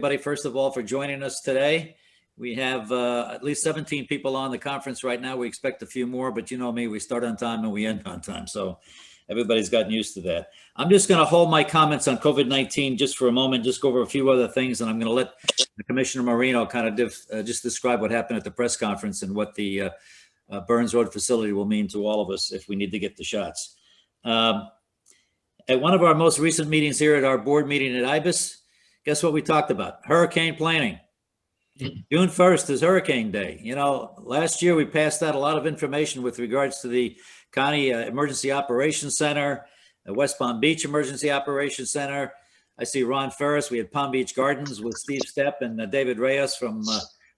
Everybody, first of all, for joining us today. We have at least 17 people on the conference right now. We expect a few more, but you know me, we start on time and we end on time. So everybody's gotten used to that. I'm just going to hold my comments on COVID-19 just for a moment, just go over a few other things, and I'm going to let Commissioner Marino kind of just describe what happened at the press conference and what the Burns Road facility will mean to all of us if we need to get the shots. At one of our most recent meetings here at our board meeting at IBIS, guess what we talked about? Hurricane planning. June 1st is Hurricane Day. You know, last year we passed out a lot of information with regards to the County Emergency Operations Center, the West Palm Beach Emergency Operations Center. I see Ron Ferris. We had Palm Beach Gardens with Steve Stepp and David Reyes from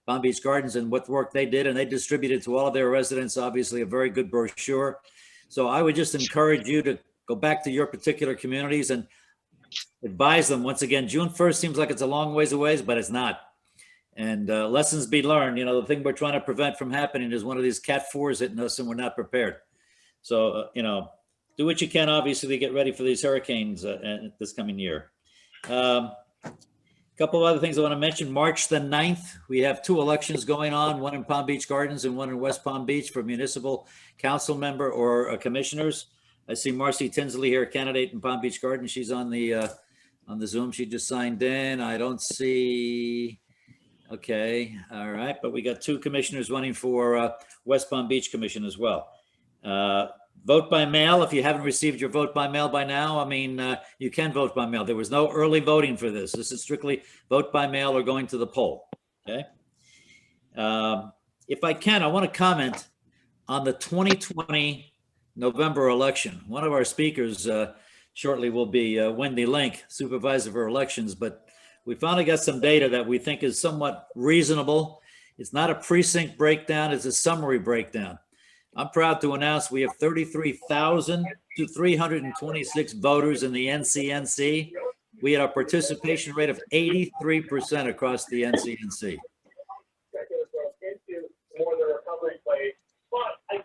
Palm Beach Gardens and what work they did. And they distributed to all of their residents, obviously, a very good brochure. So I would just encourage you to go back to your particular communities and advise them. Once again, June 1st seems like it's a long ways away, but it's not. And lessons be learned. You know, the thing we're trying to prevent from happening is one of these Cat 4s hitting us and we're not prepared. So, you know, do what you can, obviously, to get ready for these hurricanes this coming year. A couple of other things I want to mention. March the 9th, we have 2 elections going on, one in Palm Beach Gardens and one in West Palm Beach for municipal council member or commissioners. I see Marcy Tinsley here, candidate in Palm Beach Gardens. She's on the Zoom. She just signed in. I don't see. Okay. All right. But we got 2 commissioners running for West Palm Beach Commission as well. Vote by mail. If you haven't received your vote by mail by now, I mean, you can vote by mail. There was no early voting for this. This is strictly vote by mail or going to the poll. Okay. If I can, I want to comment on the 2020 November election. One of our speakers shortly will be Wendy Link, Supervisor for Elections, but we finally got some data that we think is somewhat reasonable. It's not a precinct breakdown, it's a summary breakdown. I'm proud to announce we have 33,326 voters in the NCNC. We had a participation rate of 83% across the NCNC.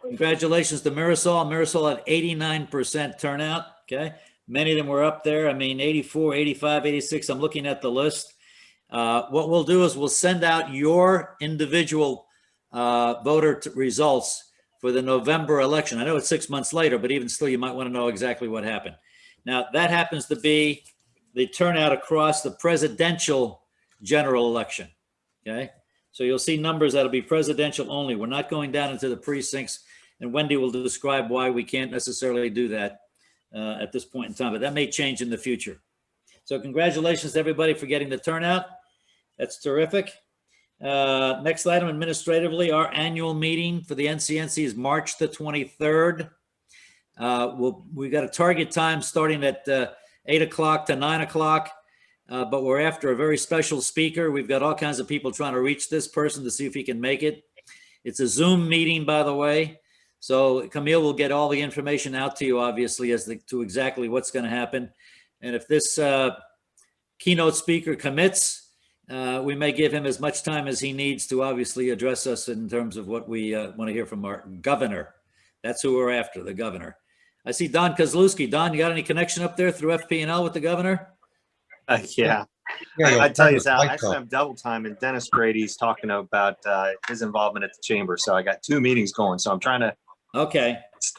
Congratulations to Marisol. Marisol had 89% turnout. Okay. Many of them were up there. I mean, 84, 85, 86. I'm looking at the list. What we'll do is we'll send out your individual voter results for the November election. I know it's 6 months later, but even still, you might want to know exactly what happened. Now, that happens to be the turnout across the presidential general election. Okay. So you'll see numbers that'll be presidential only. We're not going down into the precincts, and Wendy will describe why we can't necessarily do that at this point in time, but that may change in the future. So congratulations to everybody for getting the turnout. That's terrific. Next item administratively, our annual meeting for the NCNC is March the 23rd. We've got a target time starting at 8 o'clock to 9 o'clock. But we're after a very special speaker. We've got all kinds of people trying to reach this person to see if he can make it. It's a Zoom meeting, by the way. So Camille will get all the information out to you, obviously, as to exactly what's going to happen. And if this keynote speaker commits, we may give him as much time as he needs to obviously address us in terms of what we want to hear from our governor. That's who we're after, the governor. I see Don Kozlowski. Don, you got any connection up there through FP&L with the governor? Yeah, I tell you, Sal, actually I'm double time, and Dennis Grady's talking about his involvement at the chamber. So I got 2 meetings going. So I'm trying to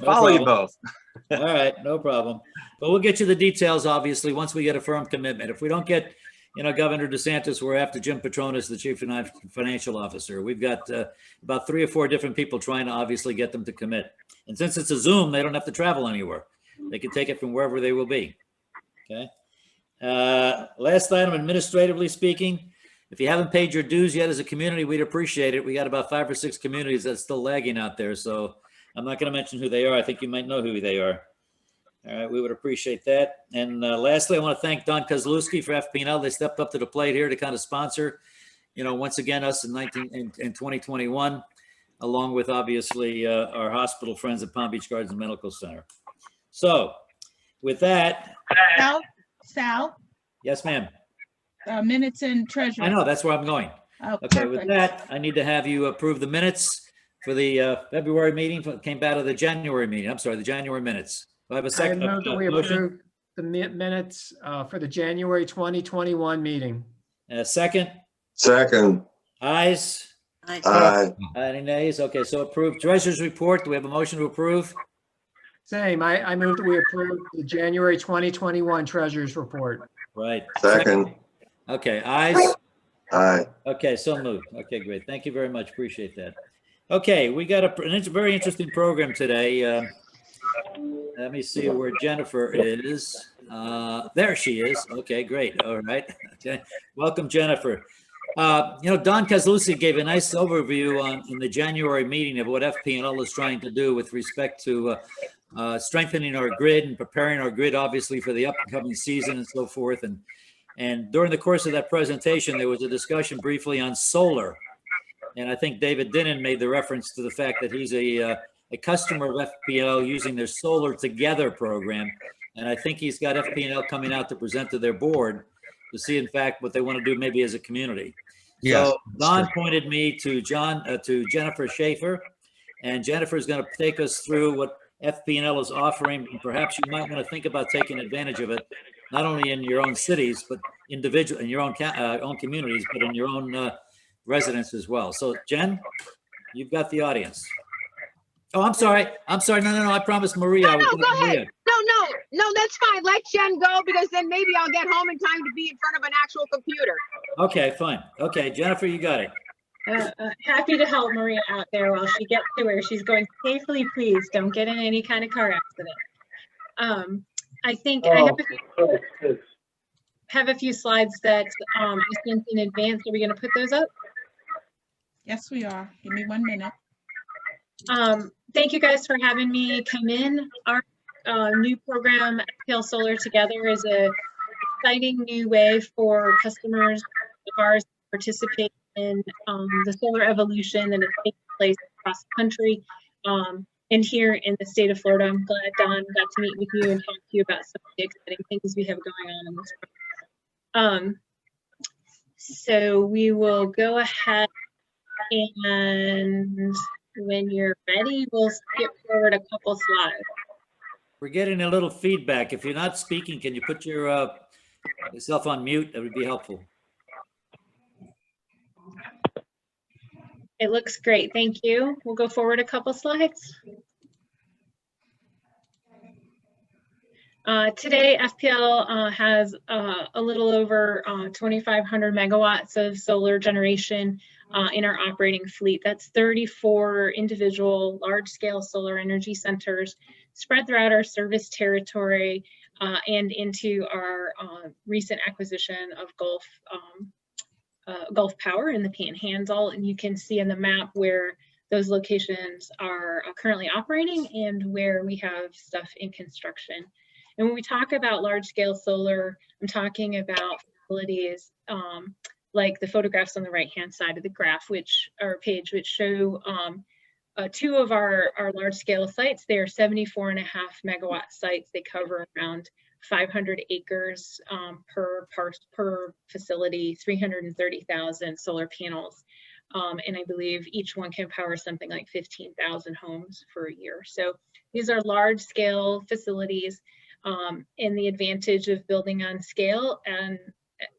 follow you both. All right, no problem. But we'll get you the details, obviously, once we get a firm commitment. If we don't get, you know, Governor DeSantis, we're after Jim Petronis, the Chief Financial Officer. We've got about 3 or 4 different people trying to obviously get them to commit. And since it's a Zoom, they don't have to travel anywhere. They can take it from wherever they will be. Okay. Last item, administratively speaking, if you haven't paid your dues yet as a community, we'd appreciate it. We got about 5 or 6 communities that's still lagging out there. So I'm not going to mention who they are. I think you might know who they are. All right. We would appreciate that. And lastly, I want to thank Don Kozlowski for FP&L. They stepped up to the plate here to kind of sponsor, you know, once again, us in 2021, along with obviously our hospital friends at Palm Beach Gardens Medical Center. So with that. Sal? Yes, ma'am. Minutes and treasury. I know, that's where I'm going. Oh, okay, perfect. with that, I need to have you approve the minutes for the February meeting, came out of the January meeting. I'm sorry, the January minutes. Do I have a second? I move that we motion? approve the minutes for the January 2021 meeting. Second? Second. Ayes? Aye. Any nays? Okay, so approved. Treasurer's report, do we have a motion to approve? Same. I move that we approve the January 2021 Treasurers Report. Right. Second. Okay, ayes? Aye. Okay, so moved. Okay, great. Thank you very much. Appreciate that. Okay, we got a very interesting program today. Let me see where Jennifer is. There she is. Okay, great. All right. Okay. Welcome, Jennifer. Don Kozlowski gave a nice overview in the January meeting of what FP&L is trying to do with respect to strengthening our grid and preparing our grid, obviously, for the upcoming season and so forth. And during the course of that presentation, there was a discussion briefly on solar. And I think David Dinnan made the reference to the fact that he's a customer of FP&L using their Solar Together program. And I think he's got FP&L coming out to present to their board to see, in fact, what they want to do maybe as a community. Yes, So Don pointed me to Jennifer Schaefer, and Jennifer is going to take us through what FP&L is offering. And perhaps you might want to think about taking advantage of it, not only in your own cities, but in your own communities, but in your own residents as well. So Jen, you've got the audience. Oh, I'm sorry. No. I promised Maria. No, go ahead. No, that's fine. Let Jen go, because then maybe I'll get home in time to be in front of an actual computer. Okay, fine. Okay, Jennifer, you got it. Happy to help Maria out there while she gets to where she's going safely. Please don't get in any kind of car accident. I think I have a few slides that I sent in advance. Are we going to put those up? Yes, we are. Give me 1 minute. Thank you guys for having me come in. Our new program, FPL Solar Together, is a exciting new way for customers of ours to participate in the solar evolution that is taking place across the country and here in the state of Florida. I'm glad Don got to meet with you and talk to you about some of the exciting things we have going on in this program. So we will go ahead, and when you're ready, we'll skip forward a couple slides. We're getting a little feedback. If you're not speaking, can you put yourself on mute? That would be helpful. It looks great. Thank you. We'll go forward a couple slides. Today, FPL has a little over 2,500 megawatts of solar generation in our operating fleet. That's 34 individual large-scale solar energy centers spread throughout our service territory and into our recent acquisition of Gulf Power in the Panhandle. And you can see in the map where those locations are currently operating and where we have stuff in construction. And when we talk about large-scale solar, I'm talking about facilities like the photographs on the right-hand side of the graph, which show two of our large-scale sites. They are 74.5 megawatt sites. They cover around 500 acres per facility, 330,000 solar panels. And I believe each one can power something like 15,000 homes for a year. So these are large-scale facilities. And the advantage of building on scale and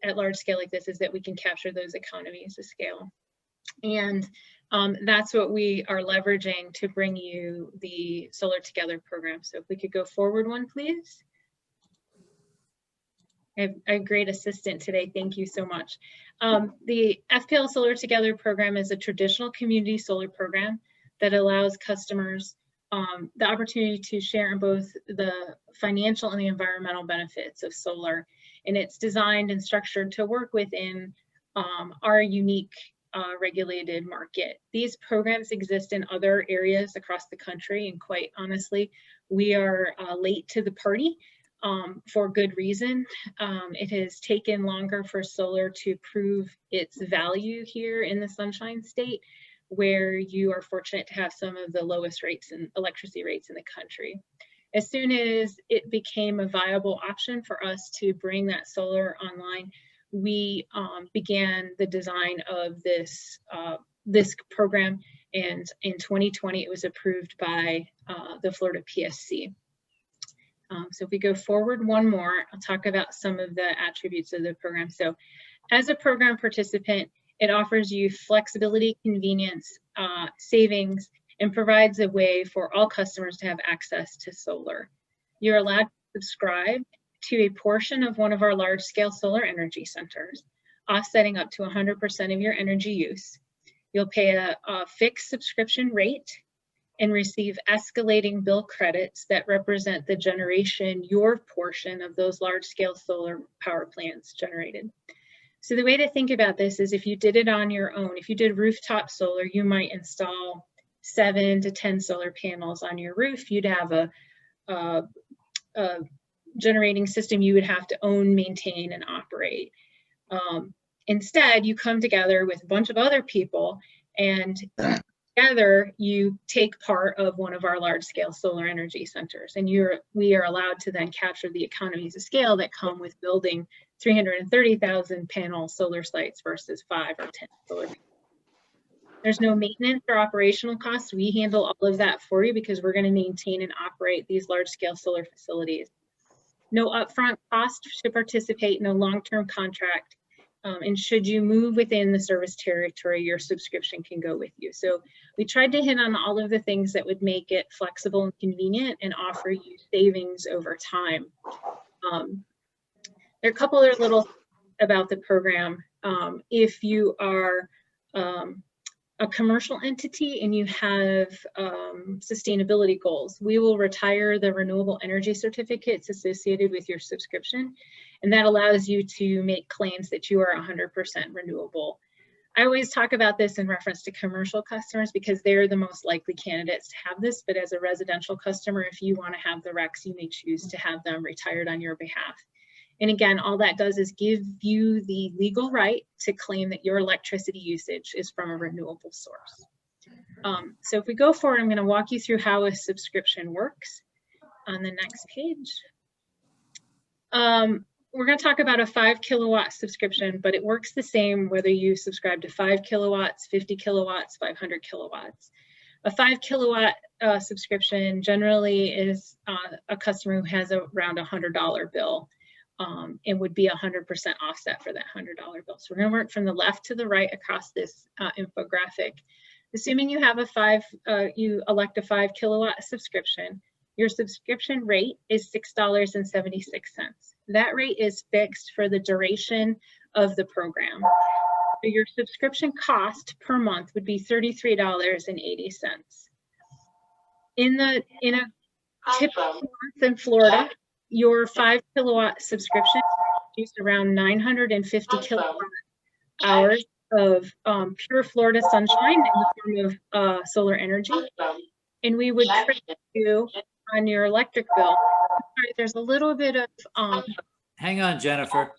at large scale like this is that we can capture those economies of scale. And that's what we are leveraging to bring you the Solar Together program. So if we could go forward one, please. I have a great assistant today. Thank you so much. The FPL Solar Together program is a traditional community solar program that allows customers the opportunity to share in both the financial and the environmental benefits of solar. And it's designed and structured to work within our unique regulated market. These programs exist in other areas across the country, and quite honestly, we are late to the party for good reason. It has taken longer for solar to prove its value here in the Sunshine State, where you are fortunate to have some of the lowest rates and electricity rates in the country. As soon as it became a viable option for us to bring that solar online, we began the design of this program, and in 2020 it was approved by the Florida PSC. So if we go forward one more, I'll talk about some of the attributes of the program. So As a program participant, it offers you flexibility, convenience, savings, and provides a way for all customers to have access to solar. You're allowed to subscribe to a portion of one of our large-scale solar energy centers, offsetting up to 100% of your energy use. You'll pay a fixed subscription rate and receive escalating bill credits that represent the generation, your portion of those large-scale solar power plants generated. So the way to think about this is if you did it on your own, if you did rooftop solar, you might install 7 to 10 solar panels on your roof. You'd have a generating system you would have to own, maintain, and operate. Instead, you come together with a bunch of other people, and together you take part of one of our large-scale solar energy centers, and we are allowed to then capture the economies of scale that come with building 330,000 panel solar sites versus 5 or 10 solar panels. There's no maintenance or operational costs. We handle all of that for you because we're going to maintain and operate these large-scale solar facilities. No upfront cost to participate, no long-term contract. And should you move within the service territory, your subscription can go with you. So we tried to hit on all of the things that would make it flexible and convenient and offer you savings over time. There are a couple other little about the program. If you are a commercial entity and you have sustainability goals, we will retire the renewable energy certificates associated with your subscription, and that allows you to make claims that you are 100% renewable. I always talk about this in reference to commercial customers because they're the most likely candidates to have this, but as a residential customer, if you want to have the RECs, you may choose to have them retired on your behalf. And again, all that does is give you the legal right to claim that your electricity usage is from a renewable source. So if we go forward, I'm going to walk you through how a subscription works on the next page. We're going to talk about a 5 kilowatt subscription, but it works the same whether you subscribe to 5 kilowatts, 50 kilowatts, 500 kilowatts. A 5 kilowatt subscription generally is a customer who has around $100 bill. And would be 100% offset for that $100 bill. So we're going to work from the left to the right across this infographic. Assuming you have you elect a 5 kilowatt subscription, your subscription rate is $6.76. That rate is fixed for the duration of the program. So your subscription cost per month would be $33.80. In a typical month in Florida, your 5 kilowatt subscription used around 950 kilowatt hours of pure Florida sunshine in the form of solar energy. And we would credit you on your electric bill. Sorry, there's a little bit of hang on, Jennifer.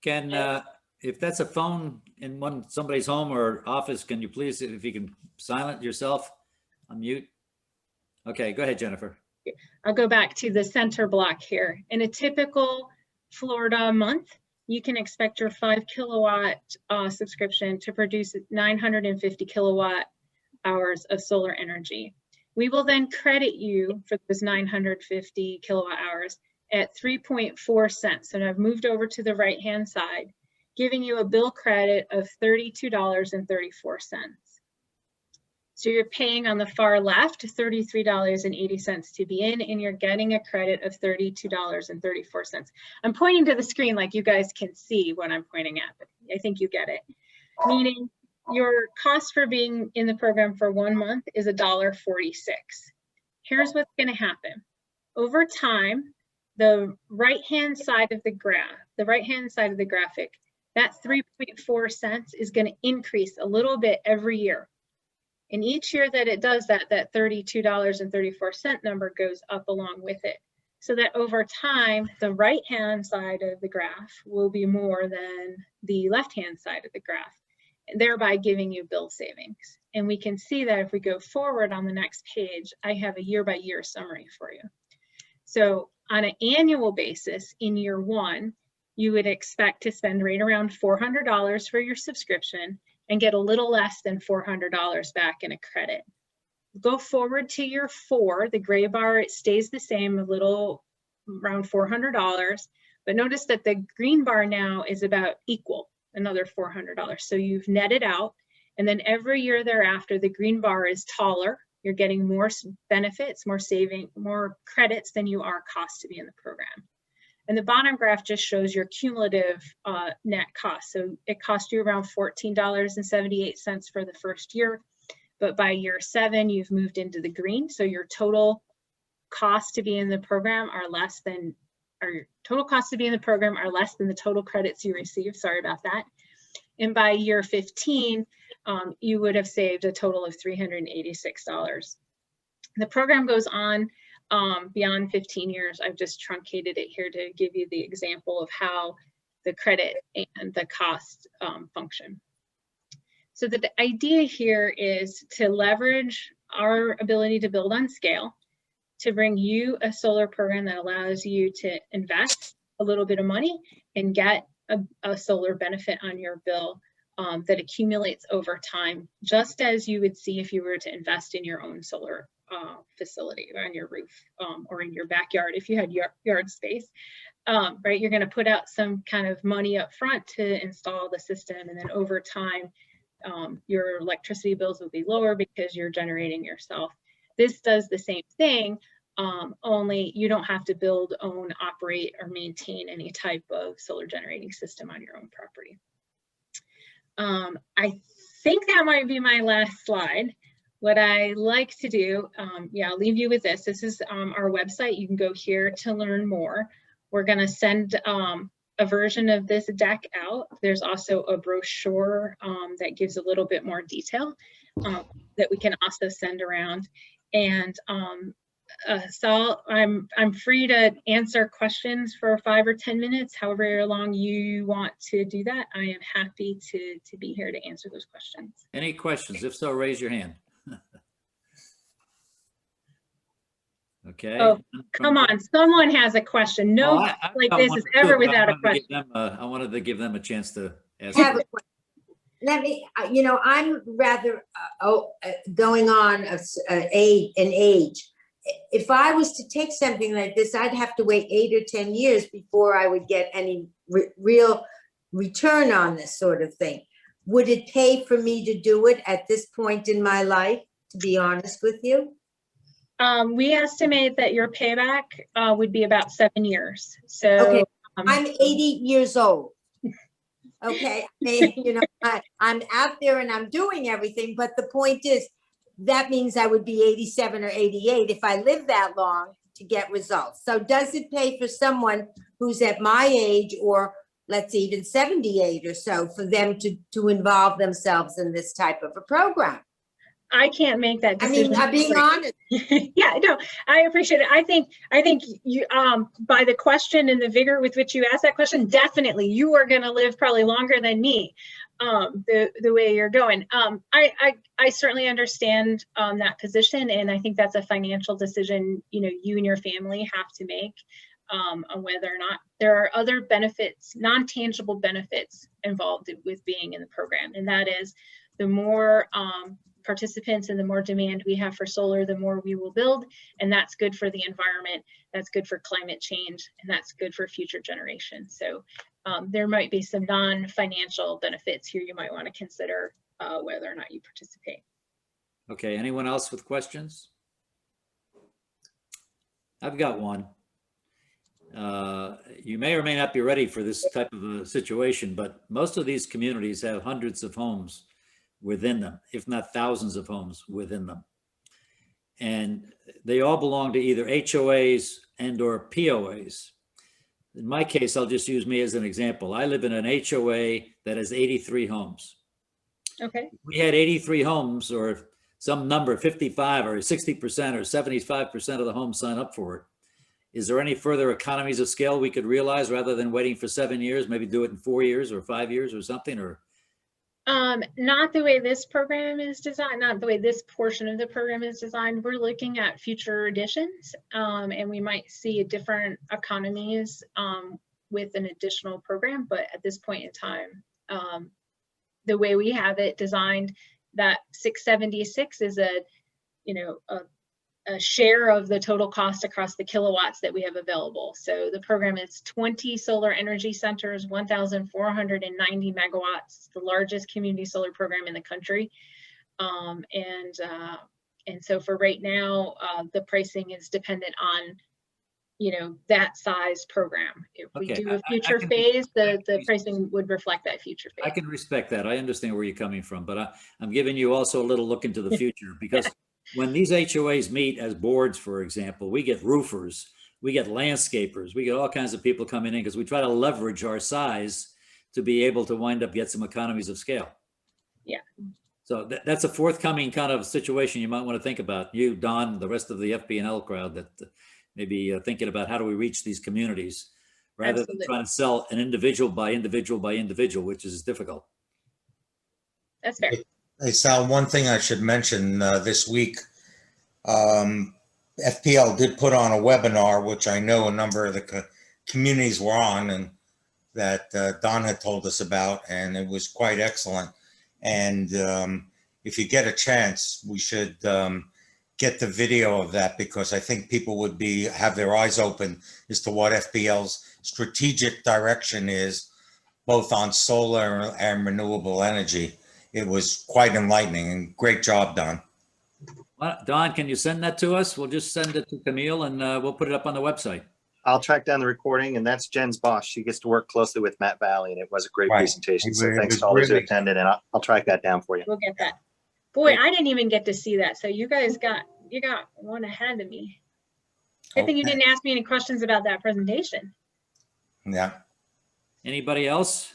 Can if that's a phone in somebody's home or office, can you please, if you can silent yourself, unmute? Okay, go ahead, Jennifer. I'll go back to the center block here. In a typical Florida month, you can expect your 5 kilowatt subscription to produce 950 kilowatt hours of solar energy. We will then credit you for those 950 kilowatt hours at 3.4 cents. And I've moved over to the right-hand side, giving you a bill credit of $32.34. So you're paying on the far left $33.80 to be in, and you're getting a credit of $32.34. I'm pointing to the screen like you guys can see what I'm pointing at, but I think you get it. Meaning your cost for being in the program for 1 month is $1.46. Here's what's going to happen. Over time, the right-hand side of the graphic, that 3.4 cents is going to increase a little bit every year. And each year that it does that, that $32.34 number goes up along with it. So that over time, the right-hand side of the graph will be more than the left-hand side of the graph, thereby giving you bill savings. And we can see that if we go forward on the next page, I have a year-by-year summary for you. So on an annual basis, in year 1, you would expect to spend right around $400 for your subscription and get a little less than $400 back in a credit. Go forward to year 4, the gray bar, it stays the same, a little around $400, but notice that the green bar now is about equal, another $400. So you've netted out, and then every year thereafter, the green bar is taller. You're getting more benefits, more saving, more credits than you are cost to be in the program. And the bottom graph just shows your cumulative net cost. So it cost you around $14.78 for the first year, but by year 7, you've moved into the green. So your total costs to be in the program are less than, or your total costs to be in the program are less than the total credits you receive. Sorry about that. And by year 15, you would have saved a total of $386. The program goes on beyond 15 years. I've just truncated it here to give you the example of how the credit and the cost function. So the idea here is to leverage our ability to build on scale, to bring you a solar program that allows you to invest a little bit of money and get a solar benefit on your bill that accumulates over time, just as you would see if you were to invest in your own solar facility on your roof or in your backyard if you had yard space, right? You're going to put out some kind of money up front to install the system, and then over time, your electricity bills will be lower because you're generating yourself. This does the same thing, only you don't have to build, own, operate, or maintain any type of solar generating system on your own property. I think that might be my last slide. What I like to do, yeah, I'll leave you with this. This is our website. You can go here to learn more. We're going to send a version of this deck out. There's also a brochure that gives a little bit more detail that we can also send around. And so I'm free to answer questions for 5 or 10 minutes, however long you want to do that. I am happy to be here to answer those questions. Any questions? If so, raise your hand. Okay. Oh, come on. Someone has a question. No, like this is ever without a question. I wanted to give them a chance to ask. Let me, I'm rather going on an age. If I was to take something like this, I'd have to wait 8 or 10 years before I would get any real return on this sort of thing. Would it pay for me to do it at this point in my life, to be honest with you? We estimate that your payback would be about 7 years. So okay. I'm 80 years old. Okay, I'm out there and I'm doing everything, but the point is, that means I would be 87 or 88 if I live that long to get results. So does it pay for someone who's at my age, or let's say even 78 or so, for them to involve themselves in this type of a program? I can't make that decision. I mean, I'm being honest. Yeah, no, I appreciate it. I think you, by the question and the vigor with which you asked that question, definitely you are going to live probably longer than me, the way you're going. I certainly understand that position, and I think that's a financial decision, you and your family have to make on whether or not there are other benefits, non-tangible benefits involved with being in the program, and that is the more participants and the more demand we have for solar, the more we will build, and that's good for the environment, that's good for climate change, and that's good for future generations. So there might be some non-financial benefits here you might want to consider whether or not you participate. Okay, anyone else with questions? I've got one. You may or may not be ready for this type of a situation, but most of these communities have hundreds of homes within them, if not thousands of homes within them. And they all belong to either HOAs and or POAs. In my case, I'll just use me as an example. I live in an HOA that has 83 homes. Okay. We had 83 homes, or some number, 55 or 60% or 75% of the homes sign up for it. Is there any further economies of scale we could realize rather than waiting for 7 years, maybe do it in 4 years or 5 years or something? Or not the way this program is designed, not the way this portion of the program is designed. We're looking at future additions, and we might see different economies with an additional program, but at this point in time, the way we have it designed, that 676 is a a share of the total cost across the kilowatts that we have available. So the program is 20 solar energy centers, 1,490 megawatts, the largest community solar program in the country. And so for right now, the pricing is dependent on, that size program. If we do a future phase, the pricing would reflect that future phase. I can respect that. I understand where you're coming from, but I'm giving you also a little look into the future, because when these HOAs meet as boards, for example, we get roofers, we get landscapers, we get all kinds of people coming in because we try to leverage our size to be able to wind up get some economies of scale. Yeah. So that's a forthcoming kind of situation you might want to think about. You, Don, the rest of the FP&L crowd that maybe thinking about how do we reach these communities rather than trying to sell an individual by individual by individual, which is difficult. That's fair. Hey, Sal, one thing I should mention this week, FPL did put on a webinar, which I know a number of the communities were on, and that Don had told us about, and it was quite excellent. And if you get a chance, we should get the video of that, because I think people would have their eyes open as to what FPL's strategic direction is, both on solar and renewable energy. It was quite enlightening, and great job, Don. Don, can you send that to us? We'll just send it to Camille and we'll put it up on the website. I'll track down the recording, and that's Jen's boss. She gets to work closely with Matt Valley, and it was a great presentation. So thanks to all those who attended, and I'll track that down for you. We'll get that. Boy, I didn't even get to see that. So you guys got one ahead of me. Good thing you didn't ask me any questions about that presentation. Yeah. Anybody else?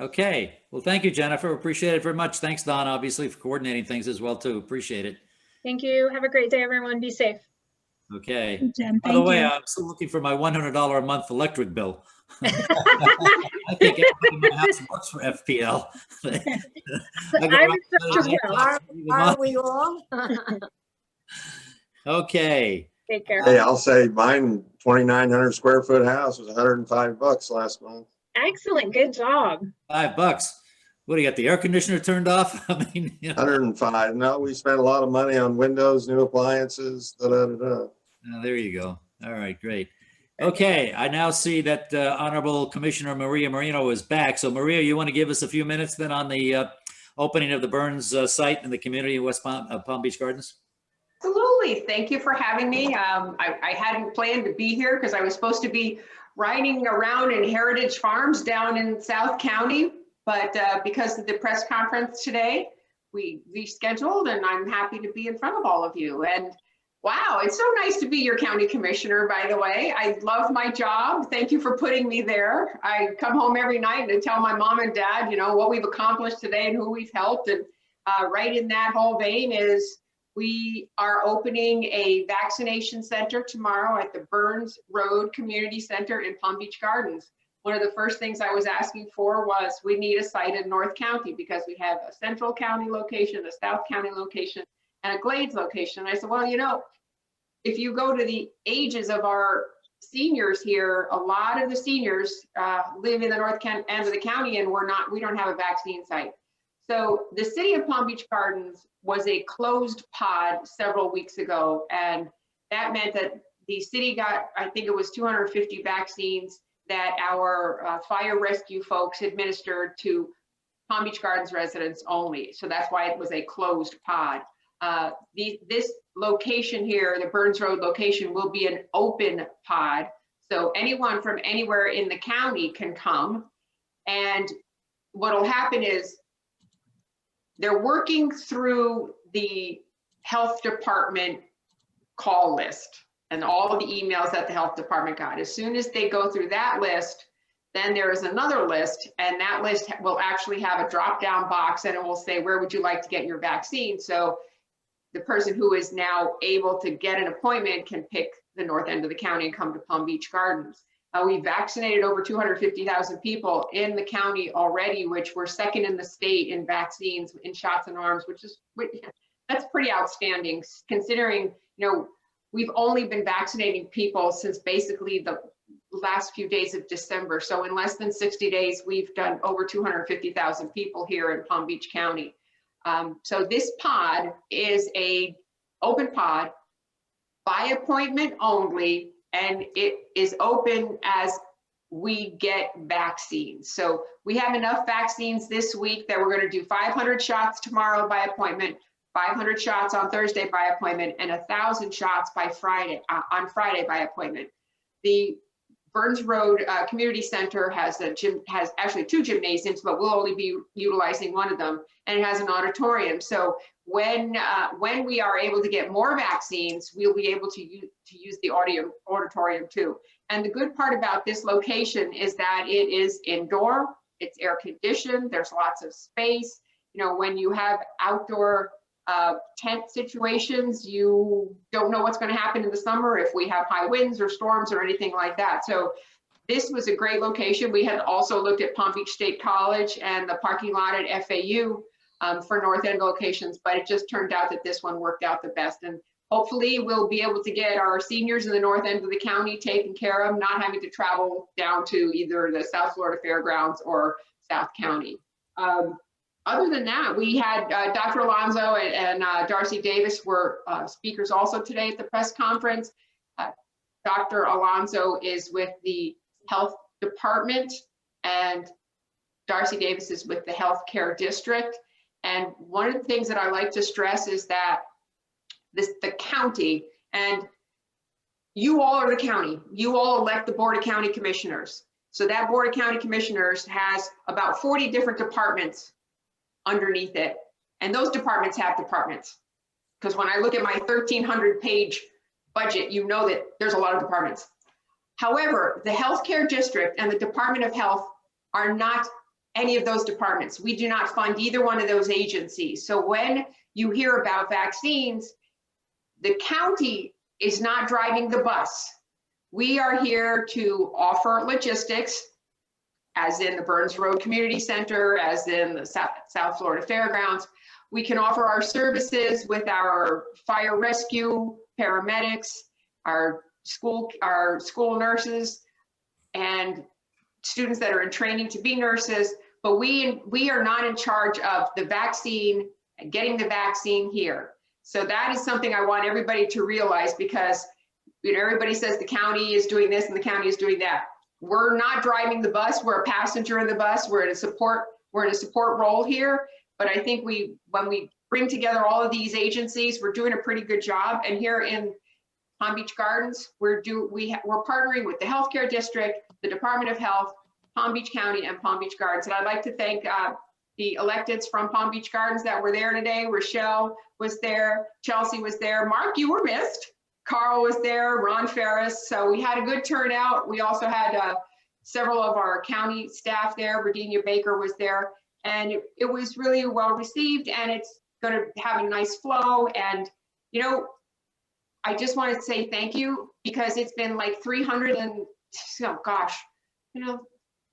Okay. Well, thank you, Jennifer. Appreciate it very much. Thanks, Don, obviously, for coordinating things as well, too. Appreciate it. Thank you. Have a great day, everyone. Be safe. Okay. Jen, By the way, you. I'm still looking for my $100 a month electric bill. I think everybody in my house works for FPL. Are we all? Okay. Take care. Hey, I'll say mine 2,900 square foot house was $105 last month. Excellent. Good job. $5. What do you got? The air conditioner turned off? I mean, 105. No, we spent a lot of money on windows, new appliances, Oh, there you go. All right, great. Okay, I now see that Honorable Commissioner Maria Marino is back. So Maria, you want to give us a few minutes then on the opening of the Burns site in the community of West Palm Beach Gardens? Absolutely. Thank you for having me. I hadn't planned to be here because I was supposed to be riding around in Heritage Farms down in South County, but because of the press conference today, we rescheduled, and I'm happy to be in front of all of you. And wow, it's so nice to be your county commissioner, by the way. I love my job. Thank you for putting me there. I come home every night and tell my mom and dad, what we've accomplished today and who we've helped. And right in that whole vein is we are opening a vaccination center tomorrow at the Burns Road Community Center in Palm Beach Gardens. One of the first things I was asking for was we need a site in North County because we have a Central County location, a South County location, and a Glades location. And I said, well, if you go to the ages of our seniors here, a lot of the seniors live in the north end of the county, and we don't have a vaccine site. So the city of Palm Beach Gardens was a closed pod several weeks ago, and that meant that the city got, I think it was 250 vaccines that our fire rescue folks administered to Palm Beach Gardens residents only. So that's why it was a closed pod. This location here, the Burns Road location, will be an open pod. So anyone from anywhere in the county can come. And what will happen is they're working through the health department call list and all of the emails that the health department got. As soon as they go through that list, then there is another list, and that list will actually have a drop-down box, and it will say, where would you like to get your vaccine? So the person who is now able to get an appointment can pick the north end of the county and come to Palm Beach Gardens. We vaccinated over 250,000 people in the county already, which we're second in the state in vaccines, in shots and arms, that's pretty outstanding considering, we've only been vaccinating people since basically the last few days of December. So in less than 60 days, we've done over 250,000 people here in Palm Beach County. So this pod is a open pod by appointment only, and it is open as we get vaccines. So we have enough vaccines this week that we're going to do 500 shots tomorrow by appointment, 500 shots on Thursday by appointment, and 1,000 shots by Friday, on Friday by appointment. The Burns Road Community Center has actually 2 gymnasiums, but we'll only be utilizing one of them, and it has an auditorium. So when we are able to get more vaccines, we'll be able to use the auditorium too. And the good part about this location is that it is indoor, it's air conditioned, there's lots of space. You know, when you have outdoor tent situations, you don't know what's going to happen in the summer if we have high winds or storms or anything like that. So this was a great location. We had also looked at Palm Beach State College and the parking lot at FAU for North End locations, but it just turned out that this one worked out the best. And hopefully we'll be able to get our seniors in the north end of the county taken care of, not having to travel down to either the South Florida Fairgrounds or South County. Other than that, we had Dr. Alonso and Darcy Davis were speakers also today at the press conference. Dr. Alonso is with the health department and Darcy Davis is with the healthcare district. And one of the things that I like to stress is that the county, and you all are the county, you all elect the Board of County Commissioners. So that Board of County Commissioners has about 40 different departments underneath it. And those departments have departments. Because when I look at my 1,300 page budget, you know that there's a lot of departments. However, the healthcare district and the Department of Health are not any of those departments. We do not fund either one of those agencies. So when you hear about vaccines, the county is not driving the bus. We are here to offer logistics, as in the Burns Road Community Center, as in the South Florida Fairgrounds. We can offer our services with our fire rescue, paramedics, our school nurses, and students that are in training to be nurses, but we are not in charge of the vaccine and getting the vaccine here. So that is something I want everybody to realize, because everybody says the county is doing this and the county is doing that. We're not driving the bus. We're a passenger in the bus. We're in a support role here. But I think when we bring together all of these agencies, we're doing a pretty good job. And here in Palm Beach Gardens, we're partnering with the healthcare district, the Department of Health, Palm Beach County, and Palm Beach Gardens. And I'd like to thank the electeds from Palm Beach Gardens that were there today. Rochelle was there, Chelsea was there, Mark, you were missed. Carl was there, Ron Ferris. So we had a good turnout. We also had several of our county staff there. Virginia Baker was there, and it was really well received, and it's going to have a nice flow. And, you know, I just want to say thank you, because it's been like 300 and, oh gosh, you know,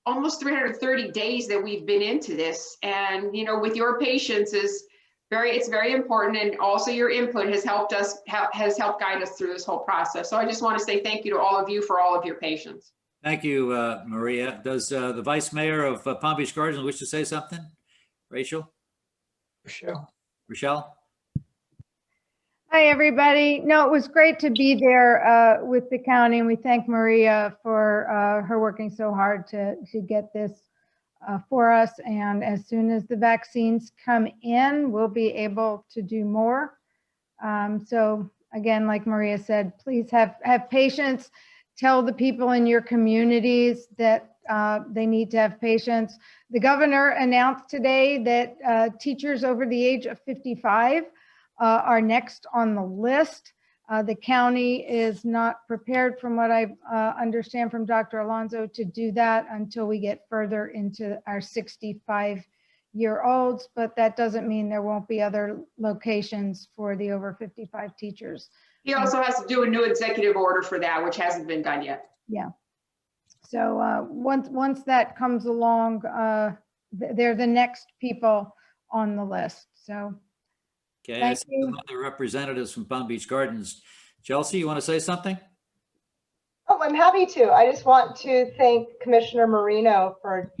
almost 330 days that we've been into this. And, you know, with your patience it's very important. And also your input has helped guide us through this whole process. So I just want to say thank you to all of you for all of your patience. Thank you, Maria. Does the Vice Mayor of Palm Beach Gardens wish to say something? Rachel? Rochelle? Hi, everybody. No, it was great to be there with the county, and we thank Maria for her working so hard to get this for us. And as soon as the vaccines come in, we'll be able to do more. So again, like Maria said, please have patience. Tell the people in your communities that they need to have patience. The governor announced today that teachers over the age of 55 are next on the list. The county is not prepared, from what I understand from Dr. Alonso, to do that until we get further into our 65-year-olds, but that doesn't mean there won't be other locations for the over 55 teachers. He also has to do a new executive order for that, which hasn't been done yet. Yeah. So once that comes along, they're the next people on the list. So. Okay, Thank I see you. some other representatives from Palm Beach Gardens. Chelsea, you want to say something? Oh, I'm happy to. I just want to thank Commissioner Marino for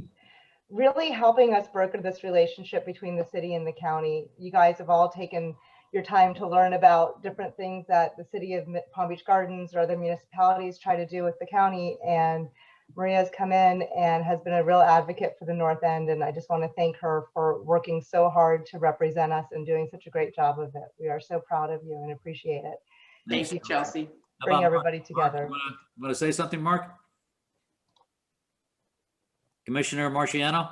really helping us broker this relationship between the city and the county. You guys have all taken your time to learn about different things that the city of Palm Beach Gardens or other municipalities try to do with the county. And Maria's come in and has been a real advocate for the North End. And I just want to thank her for working so hard to represent us and doing such a great job of it. We are so proud of you and appreciate it. Thank you, Chelsea. Bring everybody together. Want to say something, Mark? Commissioner Marciano?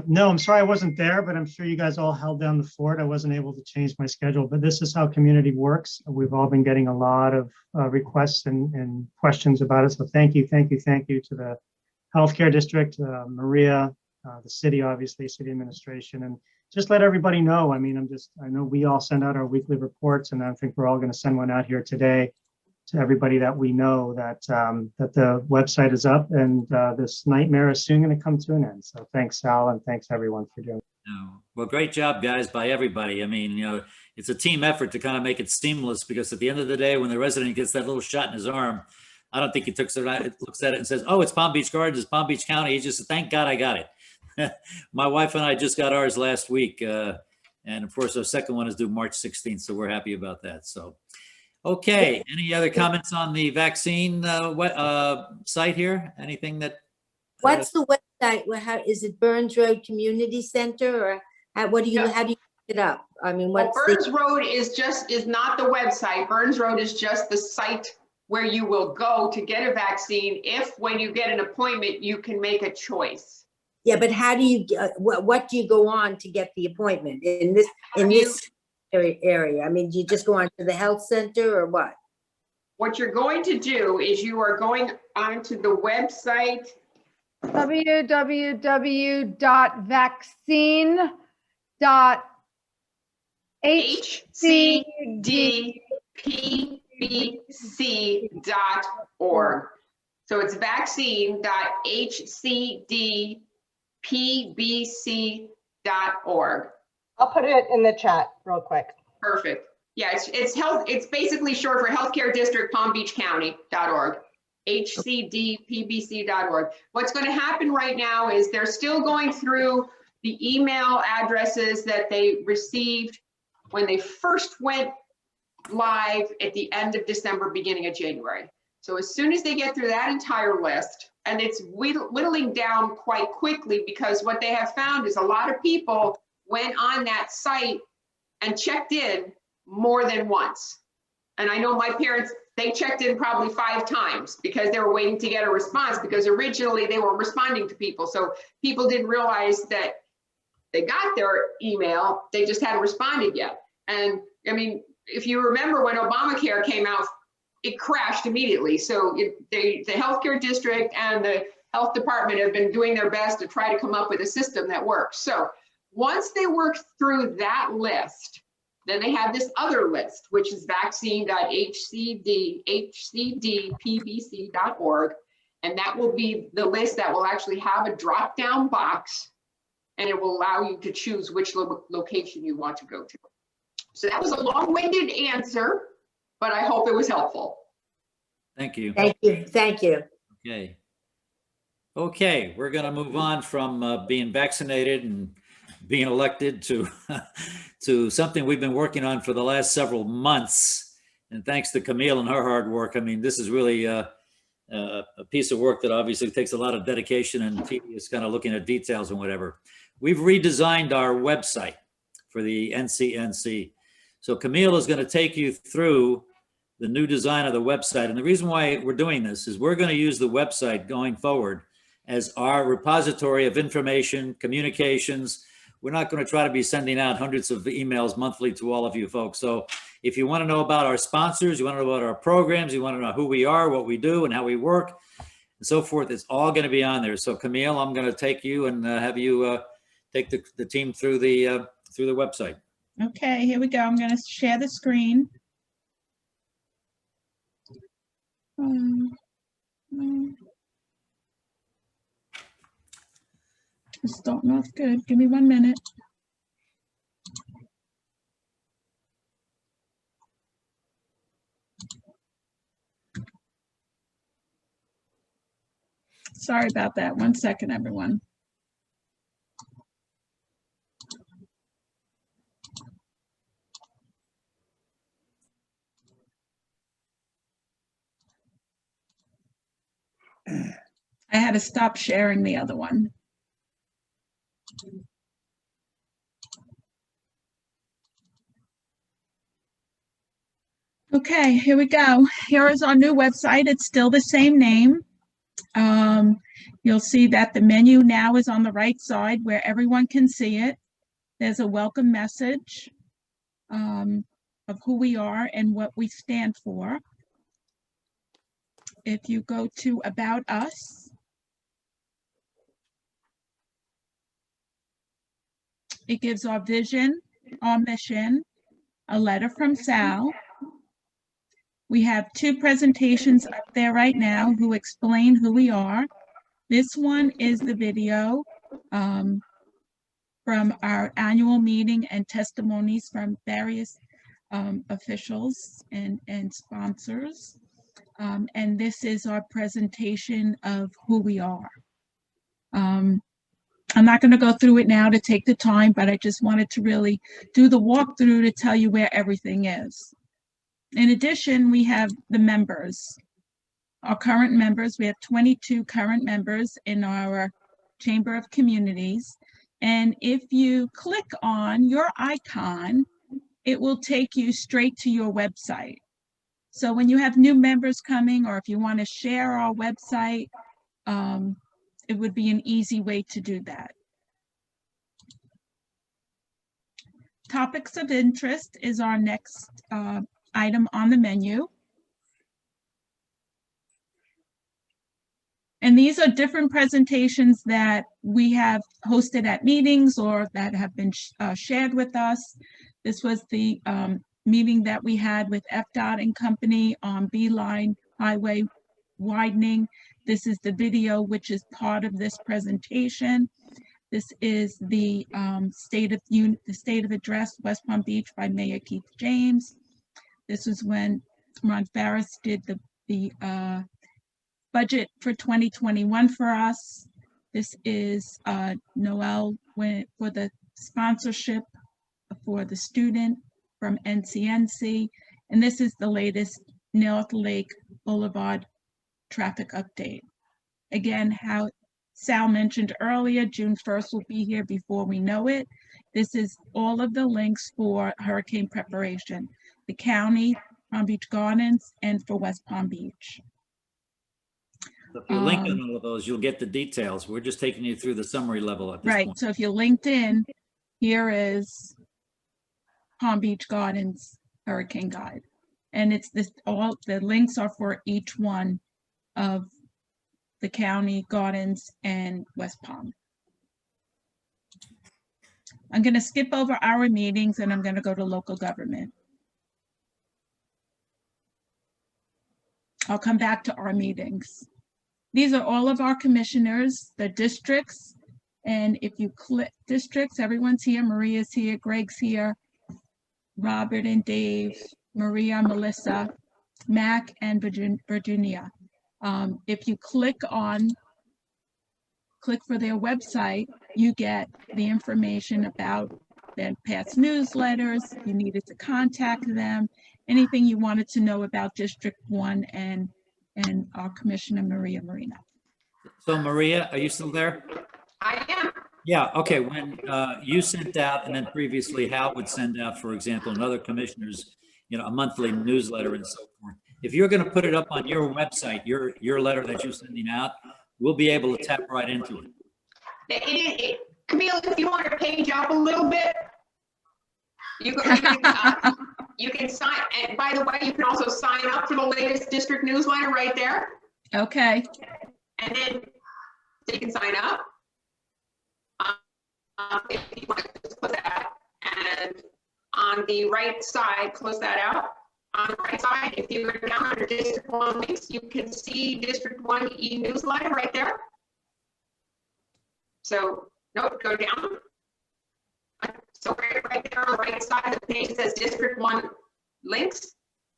No, I'm sorry I wasn't there, but I'm sure you guys all held down the fort. I wasn't able to change my schedule, but this is how community works. We've all been getting a lot of requests and questions about it. So thank you to the healthcare district, Maria, the city, obviously, city administration, and just let everybody know. I mean, I know we all send out our weekly reports, and I think we're all going to send one out here today to everybody that we know that that the website is up and this nightmare is soon going to come to an end. So thanks, Sal, and thanks everyone for doing it. No. Well, great job, guys, by everybody. I mean, it's a team effort to kind of make it seamless, because at the end of the day, when the resident gets that little shot in his arm, I don't think he looks at it and says, oh, it's Palm Beach Gardens, it's Palm Beach County. He just said, thank God I got it. My wife and I just got ours last week. And of course, our second one is due March 16th. So we're happy about that. So, okay. Any other comments on the vaccine site here? Anything that? What's the website? How is it? Burns Road Community Center, or how do you pick it up? I mean, Well, Burns Road is not the website. Burns Road is just the site where you will go to get a vaccine. If when you get an appointment, you can make a choice. Yeah, but how do you what do you go on to get the appointment in this area? I mean, do you just go on to the health center or what? What you're going to do is you are going onto the website www.vaccine.hcdpbc.org. So it's vaccine.hcdpbc.org. I'll put it in the chat real quick. Perfect. Yeah, it's basically short for Healthcare District Palm Beach County.org. hcdpbc.org. What's going to happen right now is they're still going through the email addresses that they received when they first went live at the end of December, beginning of January. So as soon as they get through that entire list, and it's whittling down quite quickly, because what they have found is a lot of people went on that site and checked in more than once. And I know my parents, they checked in probably 5 times because they were waiting to get a response, because originally they were responding to people. So people didn't realize that they got their email, they just hadn't responded yet. And I mean, if you remember when Obamacare came out, it crashed immediately. So the healthcare district and the health department have been doing their best to try to come up with a system that works. So once they work through that list, then they have this other list, which is vaccine.hcdpbc.org. And that will be the list that will actually have a drop-down box, and it will allow you to choose which location you want to go to. So that was a long-winded answer, but I hope it was helpful. Thank you. Thank you. Thank you. Okay. Okay, we're going to move on from being vaccinated and being elected to to something we've been working on for the last several months. And thanks to Camille and her hard work. I mean, this is really a piece of work that obviously takes a lot of dedication and tedious kind of looking at details and whatever. We've redesigned our website for the NCNC. So Camille is going to take you through the new design of the website. And the reason why we're doing this is we're going to use the website going forward as our repository of information, communications. We're not going to try to be sending out hundreds of emails monthly to all of you folks. So if you want to know about our sponsors, you want to know about our programs, you want to know who we are, what we do, and how we work, and so forth, it's all going to be on there. So Camille, I'm going to take you and have you take the team through the website. Okay, here we go. I'm going to share the screen. It's starting off good. Give me 1 minute. Sorry about that. 1 second, everyone. I had to stop sharing the other one. Okay, here we go. Here is our new website. It's still the same name. You'll see that the menu now is on the right side where everyone can see it. There's a welcome message of who we are and what we stand for. If you go to About Us, it gives our vision, our mission, a letter from Sal. We have 2 presentations up there right now who explain who we are. This one is the video from our annual meeting and testimonies from various officials and sponsors. And this is our presentation of who we are. I'm not going to go through it now to take the time, but I just wanted to really do the walkthrough to tell you where everything is. In addition, we have the members, our current members. We have 22 current members in our Chamber of Communities. And if you click on your icon, it will take you straight to your website. So when you have new members coming, or if you want to share our website, it would be an easy way to do that. Topics of interest is our next item on the menu. And these are different presentations that we have hosted at meetings or that have been shared with us. This was the meeting that we had with FDOT and Company on Beeline Highway widening. This is the video, which is part of this presentation. This is the State of Address, West Palm Beach by Mayor Keith James. This was when Ron Farris did the budget for 2021 for us. This is Noel for the sponsorship for the student from NCNC. And this is the latest North Lake Boulevard traffic update. Again, how Sal mentioned earlier, June 1st will be here before we know it. This is all of the links for hurricane preparation, the county, Palm Beach Gardens, and for West Palm Beach. So if you link on all of those, you'll get the details. We're just taking you through the summary level at this point. Right, so if you're linked in, here is Palm Beach Gardens Hurricane Guide. And it's this, all the links are for each one of the county, gardens, and West Palm. I'm going to skip over our meetings and I'm going to go to local government. I'll come back to our meetings. These are all of our commissioners, the districts. And if you click districts, everyone's here. Maria's here, Greg's here, Robert and Dave, Maria, Melissa, Mac, and Virginia. If you click for their website, you get the information about their past newsletters. If you needed to contact them, anything you wanted to know about District 1 and our Commissioner Maria Marino. So Maria, are you still there? I am. Yeah, okay. When you sent out, and then previously Hal would send out, for example, and other commissioners, a monthly newsletter and so forth. If you're going to put it up on your website, your letter that you're sending out, we'll be able to tap right into it. Camille, if you want to page up a little bit, you can sign. And by the way, you can also sign up for the latest district newsletter right there. Okay. And then you can sign up. If you want to just put that, and on the right side, close that out. On the right side, if you go down under District 1 links, you can see District 1 e-newsletter right there. So, nope, go down. So right there on the right side of the page says District 1 links,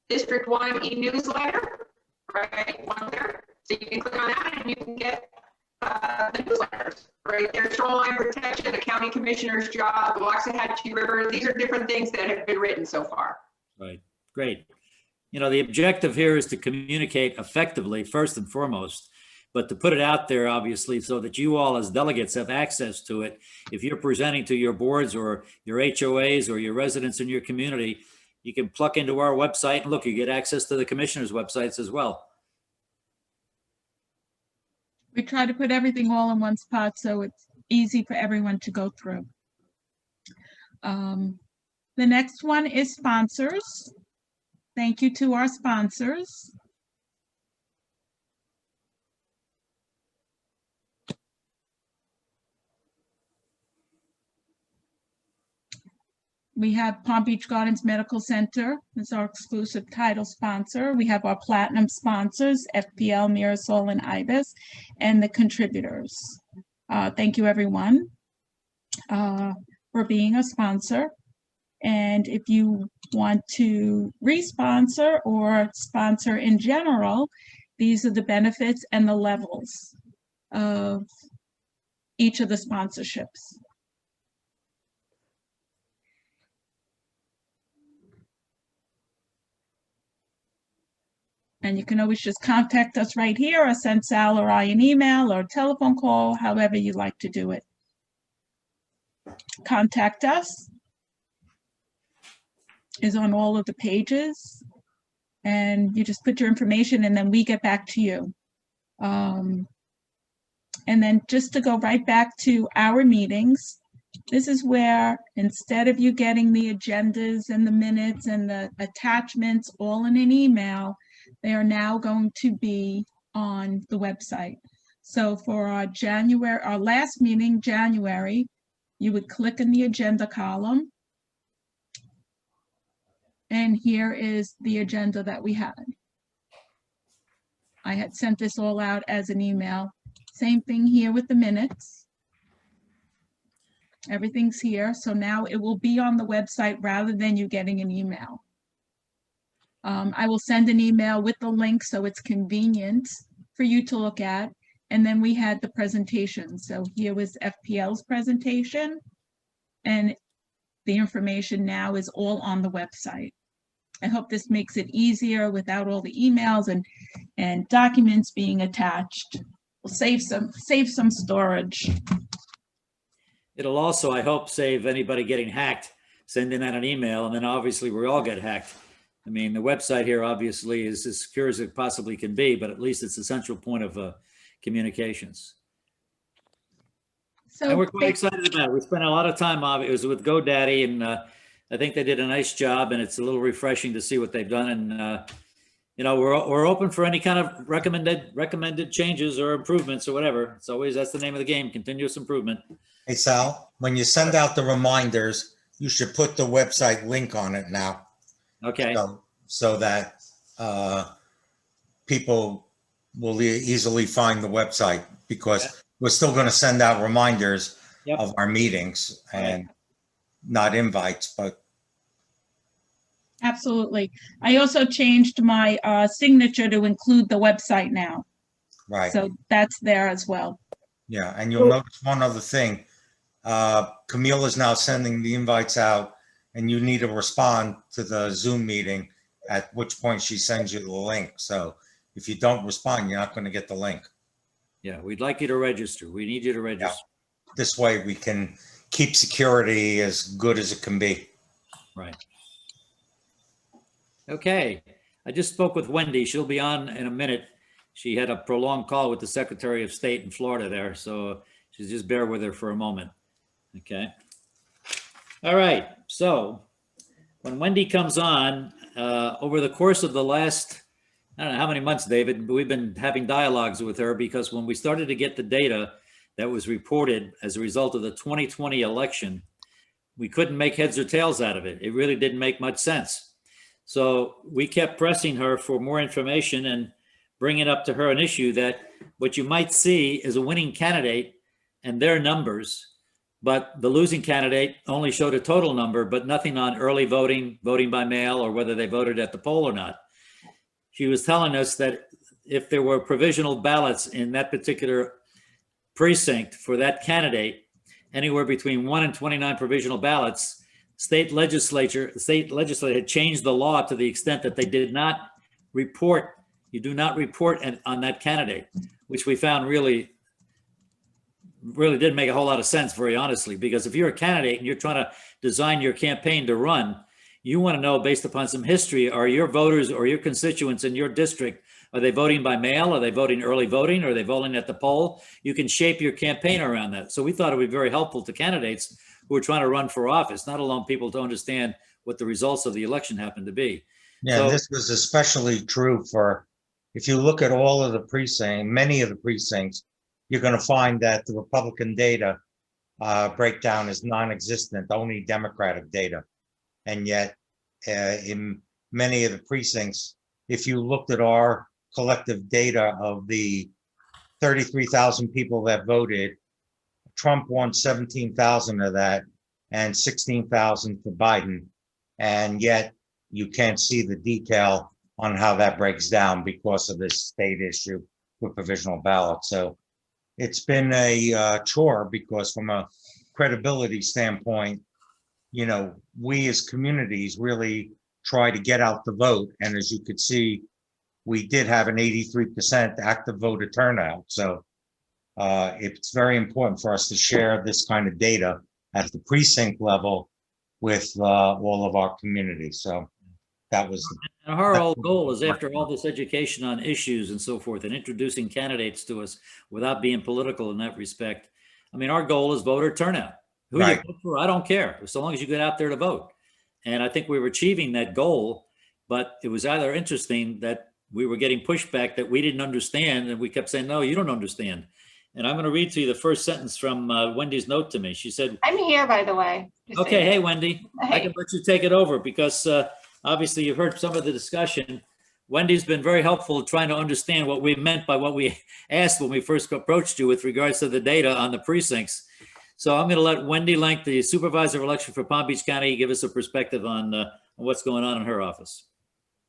District 1 e-newsletter, right, one there. So you can click on that and you can get the newsletters, right? There's shoreline protection, the county commissioner's job, the Waxahachie River. These are different things that have been written so far. Right, great. You know, the objective here is to communicate effectively, first and foremost, but to put it out there, obviously, so that you all as delegates have access to it. If you're presenting to your boards or your HOAs or your residents in your community, you can plug into our website and look, you get access to the commissioner's websites as well. We try to put everything all in one spot so it's easy for everyone to go through. The next one is sponsors. Thank you to our sponsors. We have Palm Beach Gardens Medical Center as our exclusive title sponsor. We have our platinum sponsors, FPL, Mirasol, and IBIS, and the contributors. Thank you, everyone, for being a sponsor. And if you want to re-sponsor or sponsor in general, these are the benefits and the levels of each of the sponsorships. And you can always just contact us right here or send Sal or I an email or a telephone call, however you like to do it. Contact us is on all of the pages, and you just put your information and then we get back to you. And then just to go right back to our meetings, this is where instead of you getting the agendas and the minutes and the attachments all in an email, they are now going to be on the website. So for our last meeting, January, you would click in the agenda column. And here is the agenda that we had. I had sent this all out as an email. Same thing here with the minutes. Everything's here. So now it will be on the website rather than you getting an email. I will send an email with the link so it's convenient for you to look at. And then we had the presentation. So here was FPL's presentation, and the information now is all on the website. I hope this makes it easier without all the emails and documents being attached. We'll save some storage. It'll also, I hope, save anybody getting hacked, sending out an email, and then obviously we all get hacked. I mean, the website here obviously is as secure as it possibly can be, but at least it's a central point of communications. So, and we're quite excited about it. We spent a lot of time, it was with GoDaddy, and I think they did a nice job, and it's a little refreshing to see what they've done. And, you know, we're open for any kind of recommended changes or improvements or whatever. It's always, that's the name of the game, continuous improvement. Hey, Sal, when you send out the reminders, you should put the website link on it now. Okay. So that people will easily find the website, because we're still going to send out reminders of our meetings and not invites, but. Absolutely. I also changed my signature to include the website now. Right. So that's there as well. Yeah. And you'll notice one other thing. Camille is now sending the invites out, and you need to respond to the Zoom meeting, at which point she sends you the link. So if you don't respond, you're not going to get the link. Yeah, we'd like you to register. We need you to register. Yeah. This way we can keep security as good as it can be. Right. Okay. I just spoke with Wendy. She'll be on in a minute. She had a prolonged call with the Secretary of State in Florida there. So just bear with her for a moment. Okay. All right. So when Wendy comes on, over the course of the last, I don't know how many months, David, but we've been having dialogues with her, because when we started to get the data that was reported as a result of the 2020 election, we couldn't make heads or tails out of it. It really didn't make much sense. So we kept pressing her for more information and bringing up to her an issue that what you might see is a winning candidate and their numbers, but the losing candidate only showed a total number, but nothing on early voting, voting by mail, or whether they voted at the poll or not. She was telling us that if there were provisional ballots in that particular precinct for that candidate, anywhere between 1 and 29 provisional ballots, the state legislature had changed the law to the extent that they did not report, you do not report on that candidate, which we found really didn't make a whole lot of sense, very honestly, because if you're a candidate and you're trying to design your campaign to run, you want to know, based upon some history, are your voters or your constituents in your district, are they voting by mail? Are they voting early voting? Are they voting at the poll? You can shape your campaign around that. So we thought it would be very helpful to candidates who are trying to run for office, not alone people to understand what the results of the election happen to be. Yeah, So, this was especially true for, if you look at all of the precincts, many of the precincts, you're going to find that the Republican data breakdown is non-existent, only Democratic data. And yet, in many of the precincts, if you looked at our collective data of the 33,000 people that voted, Trump won 17,000 of that and 16,000 for Biden. And yet you can't see the detail on how that breaks down because of this state issue with provisional ballots. So it's been a chore, because from a credibility standpoint, you know, we as communities really try to get out the vote. And as you could see, we did have an 83% active voter turnout. So it's very important for us to share this kind of data at the precinct level with all of our communities. So that was. And our whole goal is, after all this education on issues and so forth, and introducing candidates to us without being political in that respect, I mean, our goal is voter turnout. Who you vote for, I don't care, so long as you get out there to vote. And I think we were achieving that goal, but it was either interesting that we were getting pushback that we didn't understand, and we kept saying, no, you don't understand. And I'm going to read to you the first sentence from Wendy's note to me. She said, I'm here, by the way. Okay, hey, Wendy, Hey. I can let you take it over, because obviously you've heard some of the discussion. Wendy's been very helpful trying to understand what we meant by what we asked when we first approached you with regards to the data on the precincts. So I'm going to let Wendy Lenk, the Supervisor of Election for Palm Beach County, give us a perspective on what's going on in her office.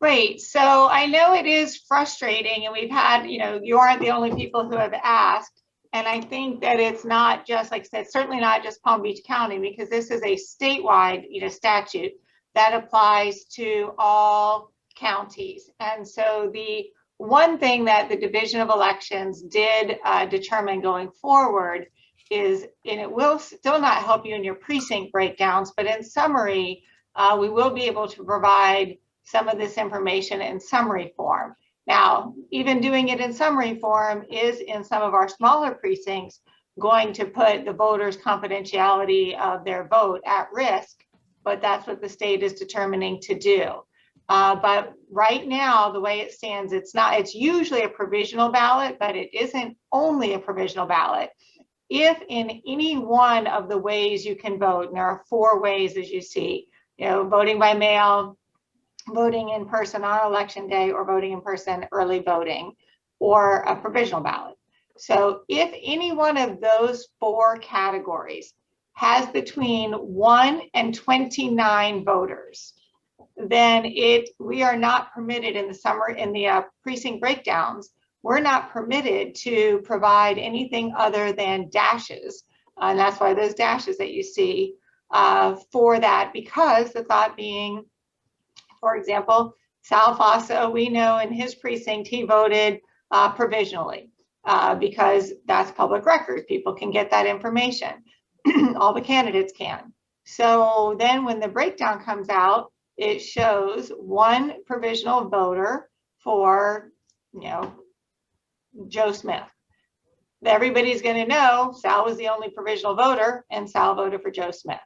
Great. So I know it is frustrating, and we've had, you know, you aren't the only people who have asked. And I think that it's not just, like I said, certainly not just Palm Beach County, because this is a statewide, you know, statute that applies to all counties. And so the one thing that the Division of Elections did determine going forward is, and it will still not help you in your precinct breakdowns, but in summary, we will be able to provide some of this information in summary form. Now, even doing it in summary form is, in some of our smaller precincts, going to put the voters' confidentiality of their vote at risk, but that's what the state is determining to do. But right now, the way it stands, it's usually a provisional ballot, but it isn't only a provisional ballot. If in any one of the ways you can vote, and there are 4 ways, as you see, you know, voting by mail, voting in person on election day, or voting in person early voting, or a provisional ballot. So if any one of those 4 categories has between 1 and 29 voters, then we are not permitted in the precinct breakdowns, we're not permitted to provide anything other than dashes. And that's why those dashes that you see for that, because the thought being, for example, Sal Fosso, we know in his precinct, he voted provisionally because that's public record. People can get that information. All the candidates can. So then when the breakdown comes out, it shows 1 provisional voter for, you know, Joe Smith. Everybody's going to know Sal was the only provisional voter, and Sal voted for Joe Smith.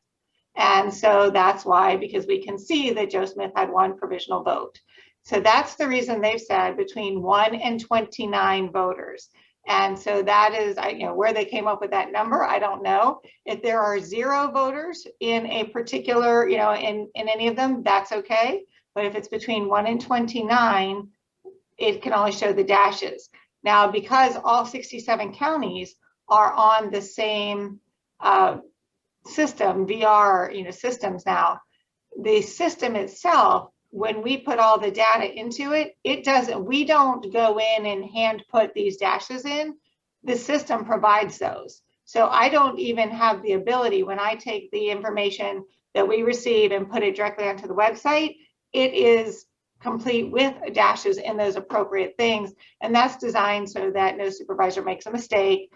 And so that's why, because we can see that Joe Smith had 1 provisional vote. So that's the reason they've said between 1 and 29 voters. And so that is, you know, where they came up with that number, I don't know. If there are 0 voters in a particular, you know, in any of them, that's okay. But if it's between 1 and 29, it can only show the dashes. Now, because all 67 counties are on the same system, VR, you know, systems now, the system itself, when we put all the data into it, we don't go in and hand put these dashes in. the system provides those. So I don't even have the ability, when I take the information that we receive and put it directly onto the website, it is complete with dashes in those appropriate things. And that's designed so that no supervisor makes a mistake,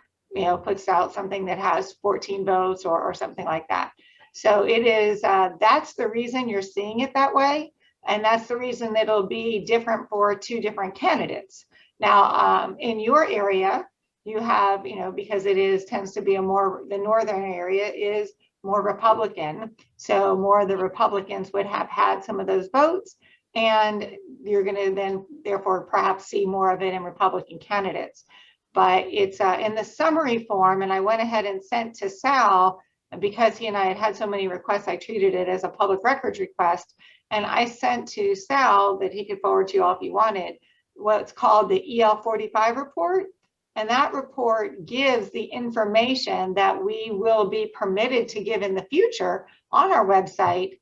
puts out something that has 14 votes or something like that. So it is, that's the reason you're seeing it that way. And that's the reason that it'll be different for two different candidates. Now, in your area, you have, because tends to be the northern area is more Republican. So more of the Republicans would have had some of those votes, and you're going to then therefore perhaps see more of it in Republican candidates. But it's in the summary form, and I went ahead and sent to Sal because he and I had so many requests. I treated it as a public records request, and I sent to Sal that he could forward to you all if you wanted what's called the EL45 report. And that report gives the information that we will be permitted to give in the future on our website,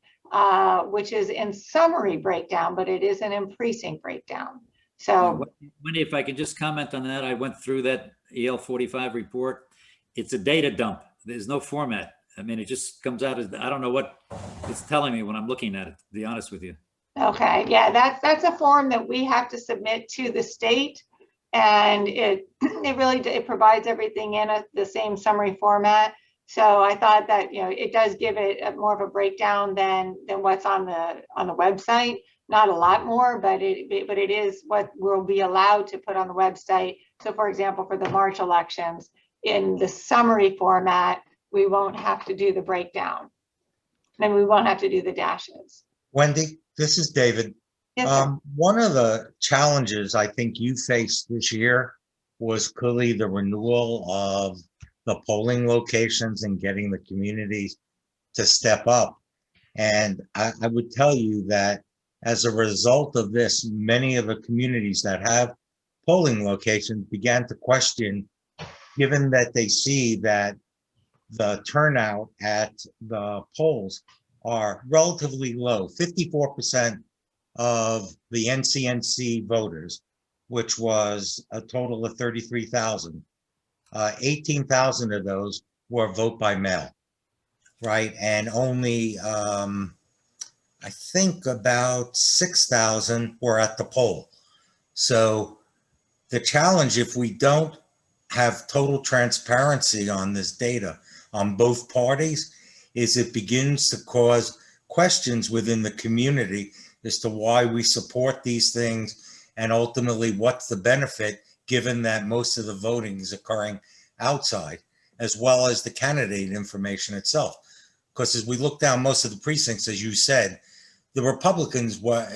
which is in summary breakdown, but it isn't in precinct breakdown. So, Wendy, if I could just comment on that, I went through that EL45 report. It's a data dump. There's no format. I mean, it just comes out as, I don't know what it's telling me when I'm looking at it, to be honest with you. okay, yeah, that's a form that we have to submit to the state. And it really provides everything in the same summary format. So I thought that it does give it more of a breakdown than what's on the website. Not a lot more, but it is what we'll be allowed to put on the website. So for example, for the March elections, in the summary format, we won't have to do the breakdown, and we won't have to do the dashes. Wendy, this is David. Yes, one of the challenges I think you faced this year was clearly the renewal of the polling locations and getting the communities to step up. And I would tell you that as a result of this, many of the communities that have polling locations began to question, given that they see that the turnout at the polls are relatively low, 54% of the NCNC voters, which was a total of 33,000. 18,000 of those were vote by mail, right? And only, I think about 6,000 were at the poll. So the challenge, if we don't have total transparency on this data on both parties, is it begins to cause questions within the community as to why we support these things, and ultimately what's the benefit, given that most of the voting is occurring outside, as well as the candidate information itself. Because as we look down most of the precincts, as you said, the Republicans were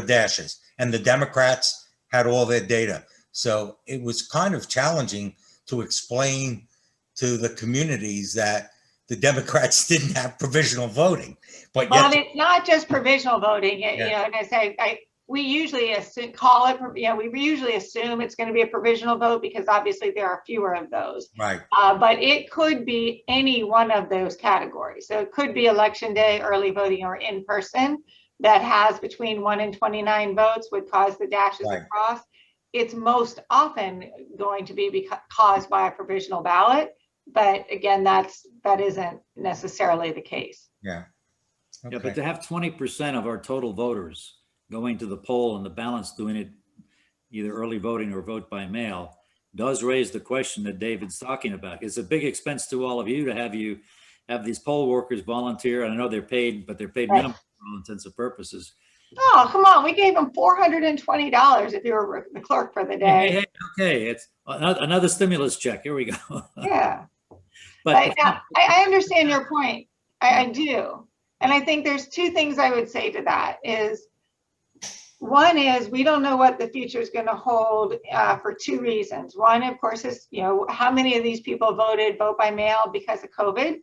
dashes, and the Democrats had all their data. So it was kind of challenging to explain to the communities that the Democrats didn't have provisional voting. But well, it's not just provisional voting. And I say, we usually call it, we usually assume it's going to be a provisional vote because obviously there are fewer of those. Right. But it could be any one of those categories. So it could be election day, early voting, or in person that has between 1 and 29 votes would cause the dashes across. It's most often going to be caused by a provisional ballot. But again, that isn't necessarily the case. Yeah. Okay. Yeah, but to have 20% of our total voters going to the poll and the balance doing it either early voting or vote by mail does raise the question that David's talking about. It's a big expense to all of you to have these poll workers volunteer. And I know they're paid, but they're paid minimum for all intents and purposes. Oh, come on. We gave them $420 if you were the clerk for the day. Hey, okay. It's another stimulus check. Here we go. Yeah. But I understand your point. I do. And I think there's two things I would say to that is, one is we don't know what the future is going to hold for two reasons. One, of course, is, how many of these people vote by mail because of COVID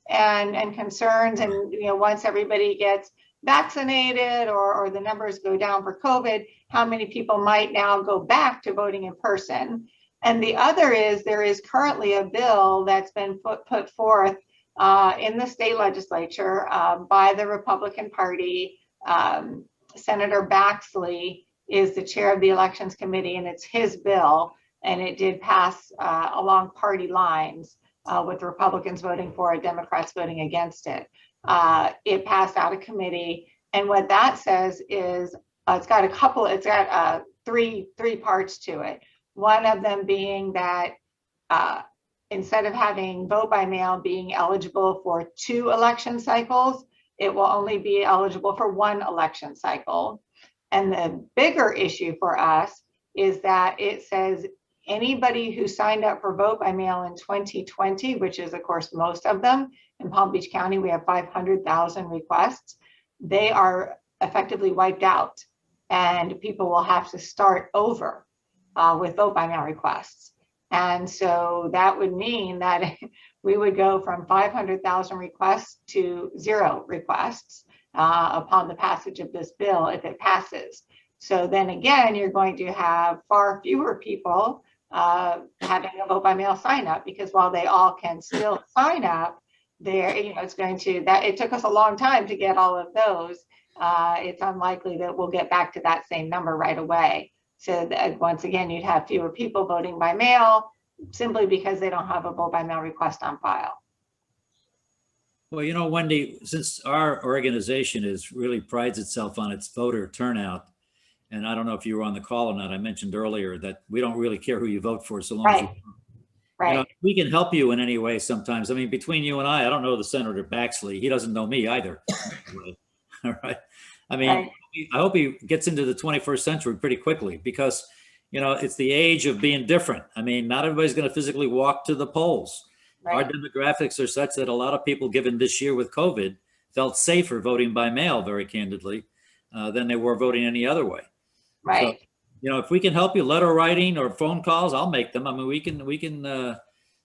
and concerns. And, once everybody gets vaccinated or the numbers go down for COVID, how many people might now go back to voting in person. And the other is there is currently a bill that's been put forth in the state legislature by the Republican Party. Senator Baxley is the chair of the Elections Committee, and it's his bill. and it did pass along party lines with the Republicans voting for it, Democrats voting against it. It passed out of committee, and what that says is it's got three parts to it. One of them being that instead of having vote by mail being eligible for 2 election cycles, it will only be eligible for 1 election cycle. And the bigger issue for us is that it says anybody who signed up for vote by mail in 2020, which is of course most of them, in Palm Beach County, we have 500,000 requests, they are effectively wiped out, and people will have to start over with vote by mail requests. And so that would mean that we would go from 500,000 requests to 0 requests upon the passage of this bill if it passes. So then again, you're going to have far fewer people having a vote by mail sign up, because while they all can still sign up, it took us a long time to get all of those. It's unlikely that we'll get back to that same number right away. So that once again, you'd have fewer people voting by mail simply because they don't have a vote by mail request on file. Well, you know, Wendy, since our organization really prides itself on its voter turnout, and I don't know if you were on the call or not, I mentioned earlier that we don't really care who you vote for so long as you vote. Right. You know, we can help you in any way sometimes. I mean, between you and I don't know the Senator Baxley. He doesn't know me either. All right. I mean, right. I hope he gets into the 21st century pretty quickly, because, you know, it's the age of being different. I mean, not everybody's going to physically walk to the polls. Right. Our demographics are such that a lot of people, given this year with COVID, felt safer voting by mail, very candidly, than they were voting any other way. Right. So, you know, if we can help you, letter writing or phone calls, I'll make them. I mean, we can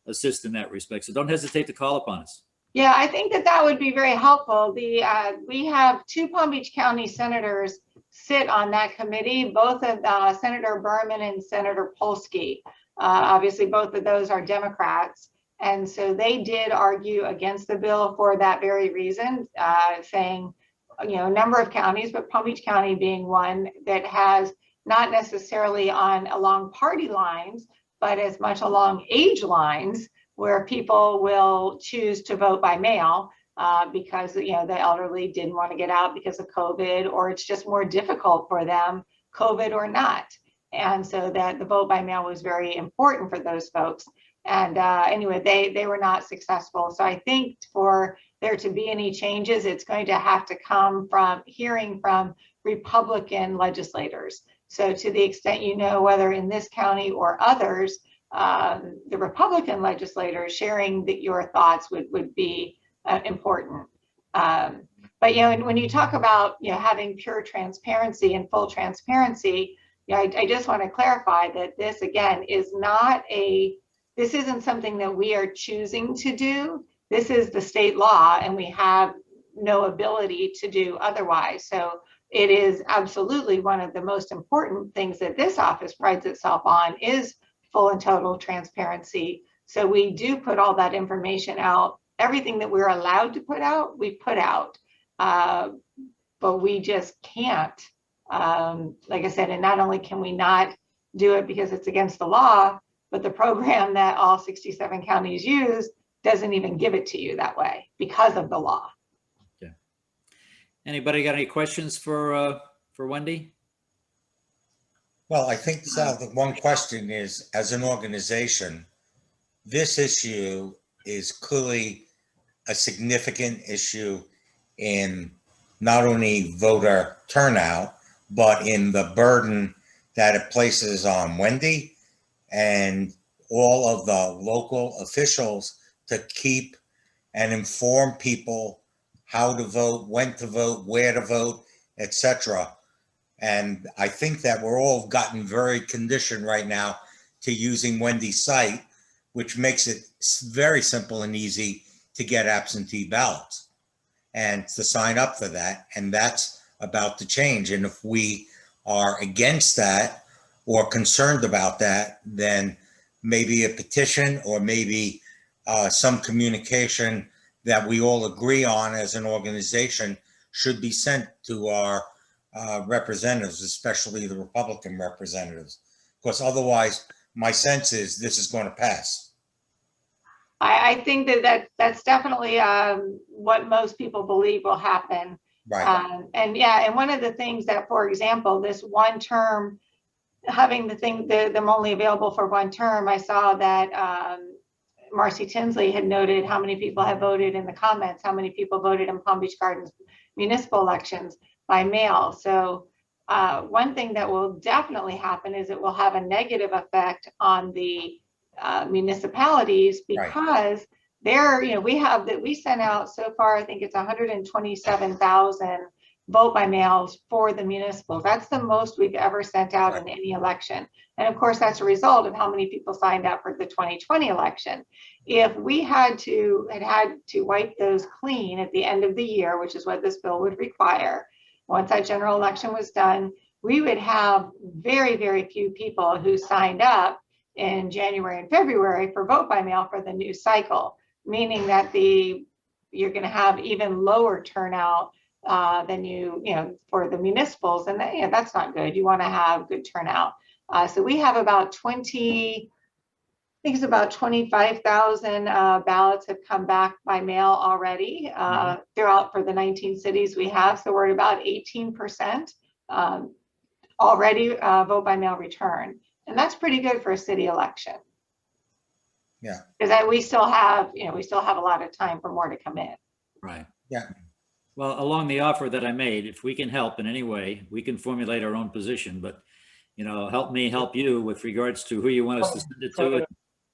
assist in that respect. So don't hesitate to call upon us. Yeah, I think that would be very helpful. We have 2 Palm Beach County senators sit on that committee, both of Senator Berman and Senator Polsky. Obviously, both of those are Democrats. And so they did argue against the bill for that very reason, saying, you know, a number of counties, but Palm Beach County being one that has not necessarily along party lines, but as much along age lines, where people will choose to vote by mail because, you know, the elderly didn't want to get out because of COVID, or it's just more difficult for them, COVID or not. And so that the vote by mail was very important for those folks. And anyway, they were not successful. So I think for there to be any changes, it's going to have to come from hearing from Republican legislators. So to the extent, you know, whether in this county or others, the Republican legislators sharing your thoughts would be important. But, you know, and when you talk about, you know, having pure transparency and full transparency, you know, I just want to clarify that this, again, this isn't something that we are choosing to do. This is the state law, and we have no ability to do otherwise. So it is absolutely one of the most important things that this office prides itself on is full and total transparency. So we do put all that information out. Everything that we're allowed to put out, we put out. But we just can't, like I said, and not only can we not do it because it's against the law, but the program that all 67 counties use doesn't even give it to you that way because of the law. Okay. Anybody got any questions for Wendy? Well, I think the one question is, as an organization, this issue is clearly a significant issue in not only voter turnout, but in the burden that it places on Wendy and all of the local officials to keep and inform people how to vote, when to vote, where to vote, etc. And I think that we're all gotten very conditioned right now to using Wendy's site, which makes it very simple and easy to get absentee ballots and to sign up for that. And that's about to change. And if we are against that or concerned about that, then maybe a petition or maybe some communication that we all agree on as an organization should be sent to our representatives, especially the Republican representatives, because otherwise my sense is this is going to pass. I think that's definitely what most people believe will happen. Right. And yeah, and one of the things that, for example, this one term, having them only available for one term, I saw that Marcy Tinsley had noted how many people have voted in the comments, how many people voted in Palm Beach Gardens municipal elections by mail. So one thing that will definitely happen is it will have a negative effect on the municipalities, because there, we sent out so far, I think it's 127,000 vote by mails for the municipals. That's the most we've ever sent out in any election. And of course, that's a result of how many people signed up for the 2020 election. If we had to wipe those clean at the end of the year, which is what this bill would require, once that general election was done, we would have very, very few people who signed up in January and February for vote by mail for the new cycle, meaning that you're going to have even lower turnout than for the municipals, and that's not good. You want to have good turnout. So we have about 25,000 ballots have come back by mail already throughout for the 19 cities we have. So we're at about 18% already vote by mail return. And that's pretty good for a city election. Yeah. Because we still have a lot of time for more to come in. Right. Yeah. Well, along the offer that I made, if we can help in any way, we can formulate our own position, but, help me help you with regards to who you want us to send it to and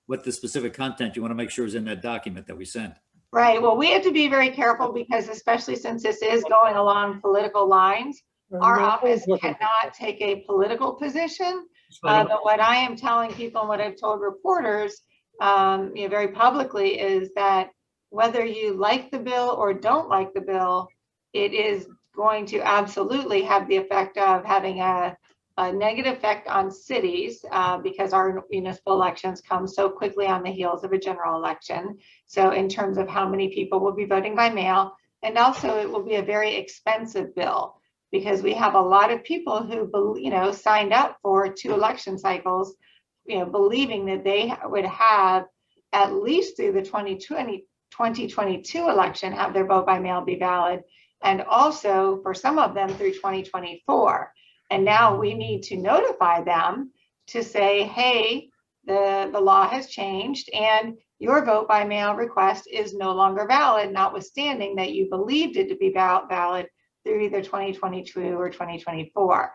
what the specific content you want to make sure is in that document that we sent. Right. Well, we have to be very careful because especially since this is going along political lines, our office cannot take a political position. But what I am telling people and what I've told reporters very publicly is that whether you like the bill or don't like the bill, it is going to absolutely have the effect of having a negative effect on cities because our municipal elections come so quickly on the heels of a general election. So in terms of how many people will be voting by mail, and also it will be a very expensive bill because we have a lot of people who, signed up for 2 election cycles, believing that they would have at least through the 2022 election, have their vote by mail be valid. And also for some of them through 2024. And now we need to notify them to say, hey, the law has changed and your vote by mail request is no longer valid, notwithstanding that you believed it to be valid through either 2022 or 2024.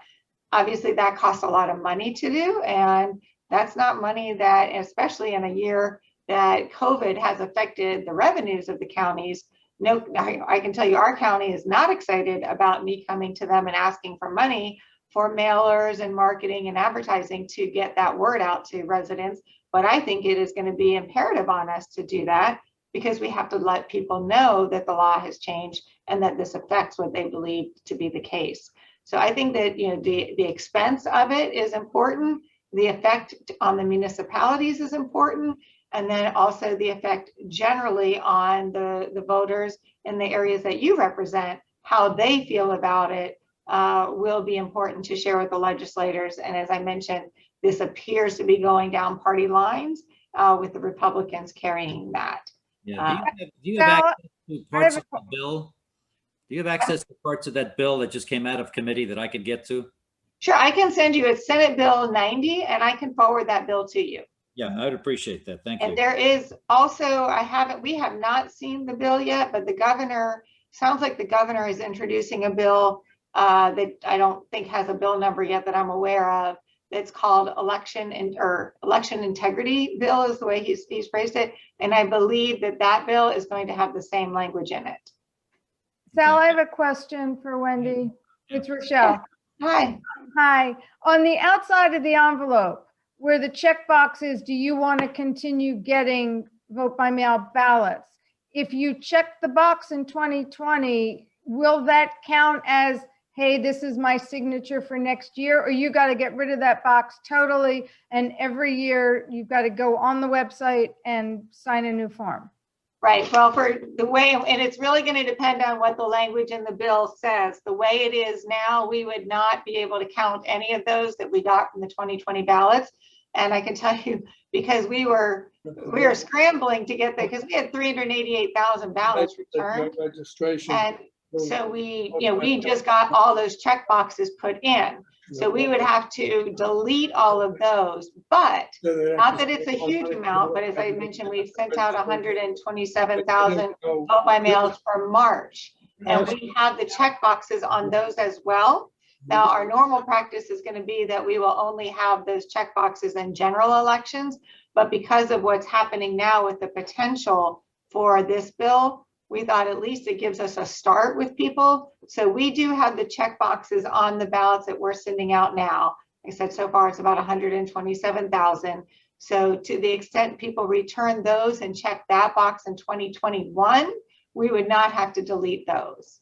Obviously, that costs a lot of money to do. And that's not money that, especially in a year that COVID has affected the revenues of the counties. No, I can tell you our county is not excited about me coming to them and asking for money for mailers and marketing and advertising to get that word out to residents. But I think it is going to be imperative on us to do that because we have to let people know that the law has changed and that this affects what they believe to be the case. So I think that the expense of it is important. The effect on the municipalities is important. And then also the effect generally on the voters in the areas that you represent, how they feel about it will be important to share with the legislators. And as I mentioned, this appears to be going down party lines with the Republicans carrying that. Yeah. Do you have access to parts of the bill? Do you have access to parts of that bill that just came out of committee that I could get to? Sure, I can send you. It's Senate Bill 90, and I can forward that bill to you. Yeah, I would appreciate that. Thank you. And there is also, we have not seen the bill yet, but the governor, sounds like the governor is introducing a bill that I don't think has a bill number yet that I'm aware of. It's called election integrity bill is the way he's phrased it. And I believe that bill is going to have the same language in it. Sal, I have a question for Wendy. It's Rochelle. Hi. Hi. On the outside of the envelope, where the checkbox is, do you want to continue getting vote by mail ballots? If you check the box in 2020, will that count as, hey, this is my signature for next year? Or you got to get rid of that box totally, and every year you've got to go on the website and sign a new form? Right. Well, for the way, and it's really going to depend on what the language in the bill says. The way it is now, we would not be able to count any of those that we got from the 2020 ballots And I can tell you, because we were scrambling to get there, because we had 388,000 ballots returned. Registration. And so we just got all those check boxes put in. So we would have to delete all of those, but not that it's a huge amount, but as I mentioned, we've sent out 127,000 vote by mails for March. And we have the check boxes on those as well. Now, our normal practice is going to be that we will only have those check boxes in general elections, but because of what's happening now with the potential for this bill, we thought at least it gives us a start with people. So we do have the check boxes on the ballots that we're sending out now. Like I said, so far it's about 127,000. So to the extent people return those and check that box in 2021, we would not have to delete those.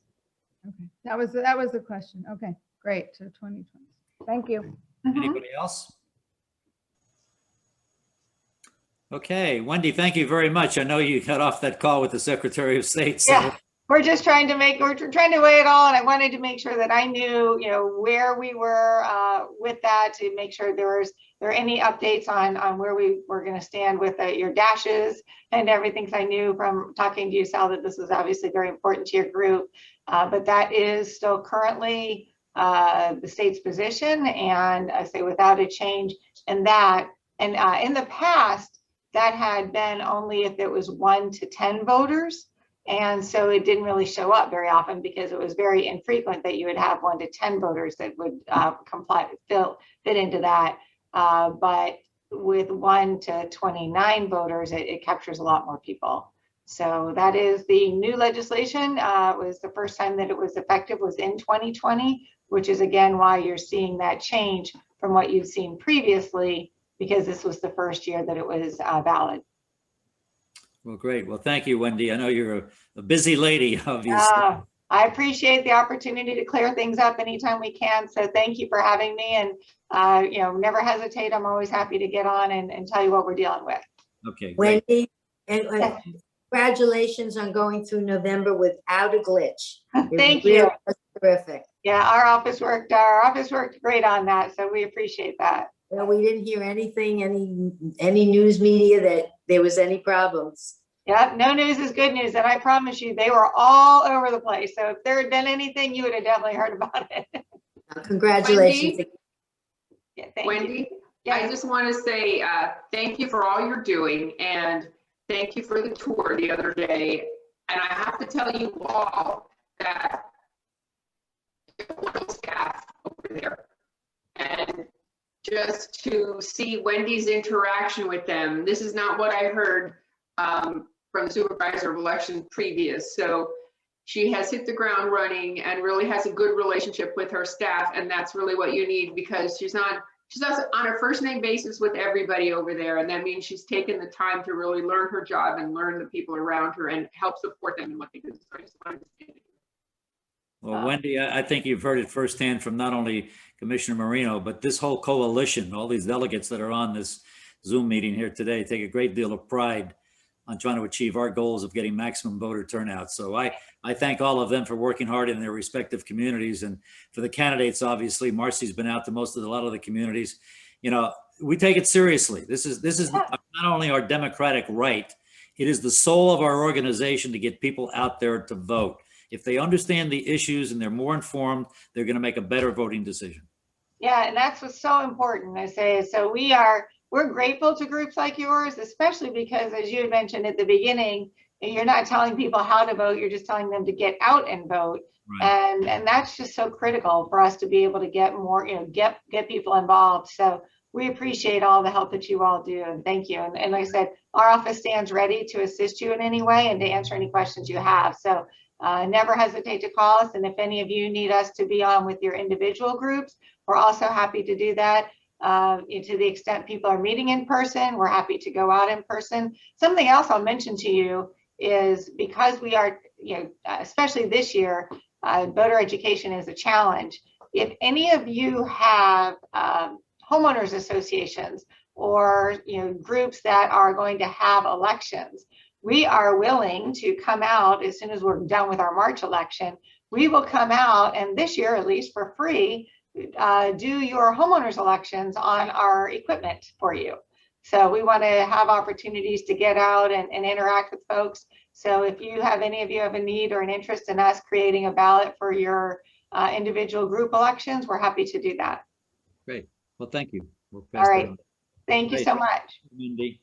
Okay, that was the question. Okay, great. So 2020. Thank you. Anybody else? Okay, Wendy, thank you very much. I know you got off that call with the Secretary of State. So. Yeah, we're trying to weigh it all, and I wanted to make sure that I knew, where we were with that, to make sure there are any updates on where we were going to stand with your dashes and everything. Because I knew from talking to you, Sal, that this was obviously very important to your group, but that is still currently the state's position, and I say without a change in that. And in the past, that had been only if it was 1 to 10 voters. And so it didn't really show up very often because it was very infrequent that you would have 1 to 10 voters that would fit into that. But with 1 to 29 voters, it captures a lot more people. So that is the new legislation. It was the first time that it was effective was in 2020, which is again why you're seeing that change from what you've seen previously, because this was the first year that it was valid. Well, great. Well, thank you, Wendy. I know you're a busy lady, obviously. I appreciate the opportunity to clear things up anytime we can. So thank you for having me, and never hesitate. I'm always happy to get on and tell you what we're dealing with. Okay, great. Wendy, and congratulations on going through November without a glitch. Thank you. Terrific. Yeah, our office worked great on that. So we appreciate that. Well, we didn't hear anything, any news media that there was any problems. Yeah, no news is good news. And I promise you, they were all over the place. So if there had been anything, you would have definitely heard about it. Congratulations. Wendy, yeah, thank Wendy, you. Yeah. I just want to say thank you for all you're doing, and thank you for the tour the other day. And I have to tell you all that wonderful staff over there. And just to see Wendy's interaction with them. This is not what I heard from the Supervisor of Elections previous. So she has hit the ground running and really has a good relationship with her staff. And that's really what you need, because she's on a first name basis with everybody over there. And that means she's taken the time to really learn her job and learn the people around her and help support them in what they do. So I just wanted to say that. Well, Wendy, I think you've heard it firsthand from not only Commissioner Marino, but this whole coalition, all these delegates that are on this Zoom meeting here today take a great deal of pride on trying to achieve our goals of getting maximum voter turnout. So I thank all of them for working hard in their respective communities. And for the candidates, obviously, Marcy's been out to a lot of the communities. We take it seriously. This is not only our democratic right, it is the soul of our organization to get people out there to vote. If they understand the issues and they're more informed, they're going to make a better voting decision. Yeah, and that's what's so important. I say, so we're grateful to groups like yours, especially because, as you had mentioned at the beginning, you're not telling people how to vote, you're just telling them to get out and vote. Right. And that's just so critical for us to be able to get more, get people involved. So we appreciate all the help that you all do, and thank you. And like I said, our office stands ready to assist you in any way and to answer any questions you have. So never hesitate to call us. And if any of you need us to be on with your individual groups, we're also happy to do that. To the extent people are meeting in person, we're happy to go out in person. Something else I'll mention to you is, because we are, especially this year, voter education is a challenge. If any of you have homeowners associations or groups that are going to have elections, we are willing to come out as soon as we're done with our March election. We will come out, and this year, at least for free, do your homeowners elections on our equipment for you. So we want to have opportunities to get out and interact with folks. So if you have any of you have a need or an interest in us creating a ballot for your individual group elections, we're happy to do that. Great. Well, thank you. We'll pass All that right. on. Thank you Great. so much. Mindy.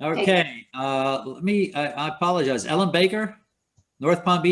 Okay, I apologize. Ellen Baker, North Palm Beach.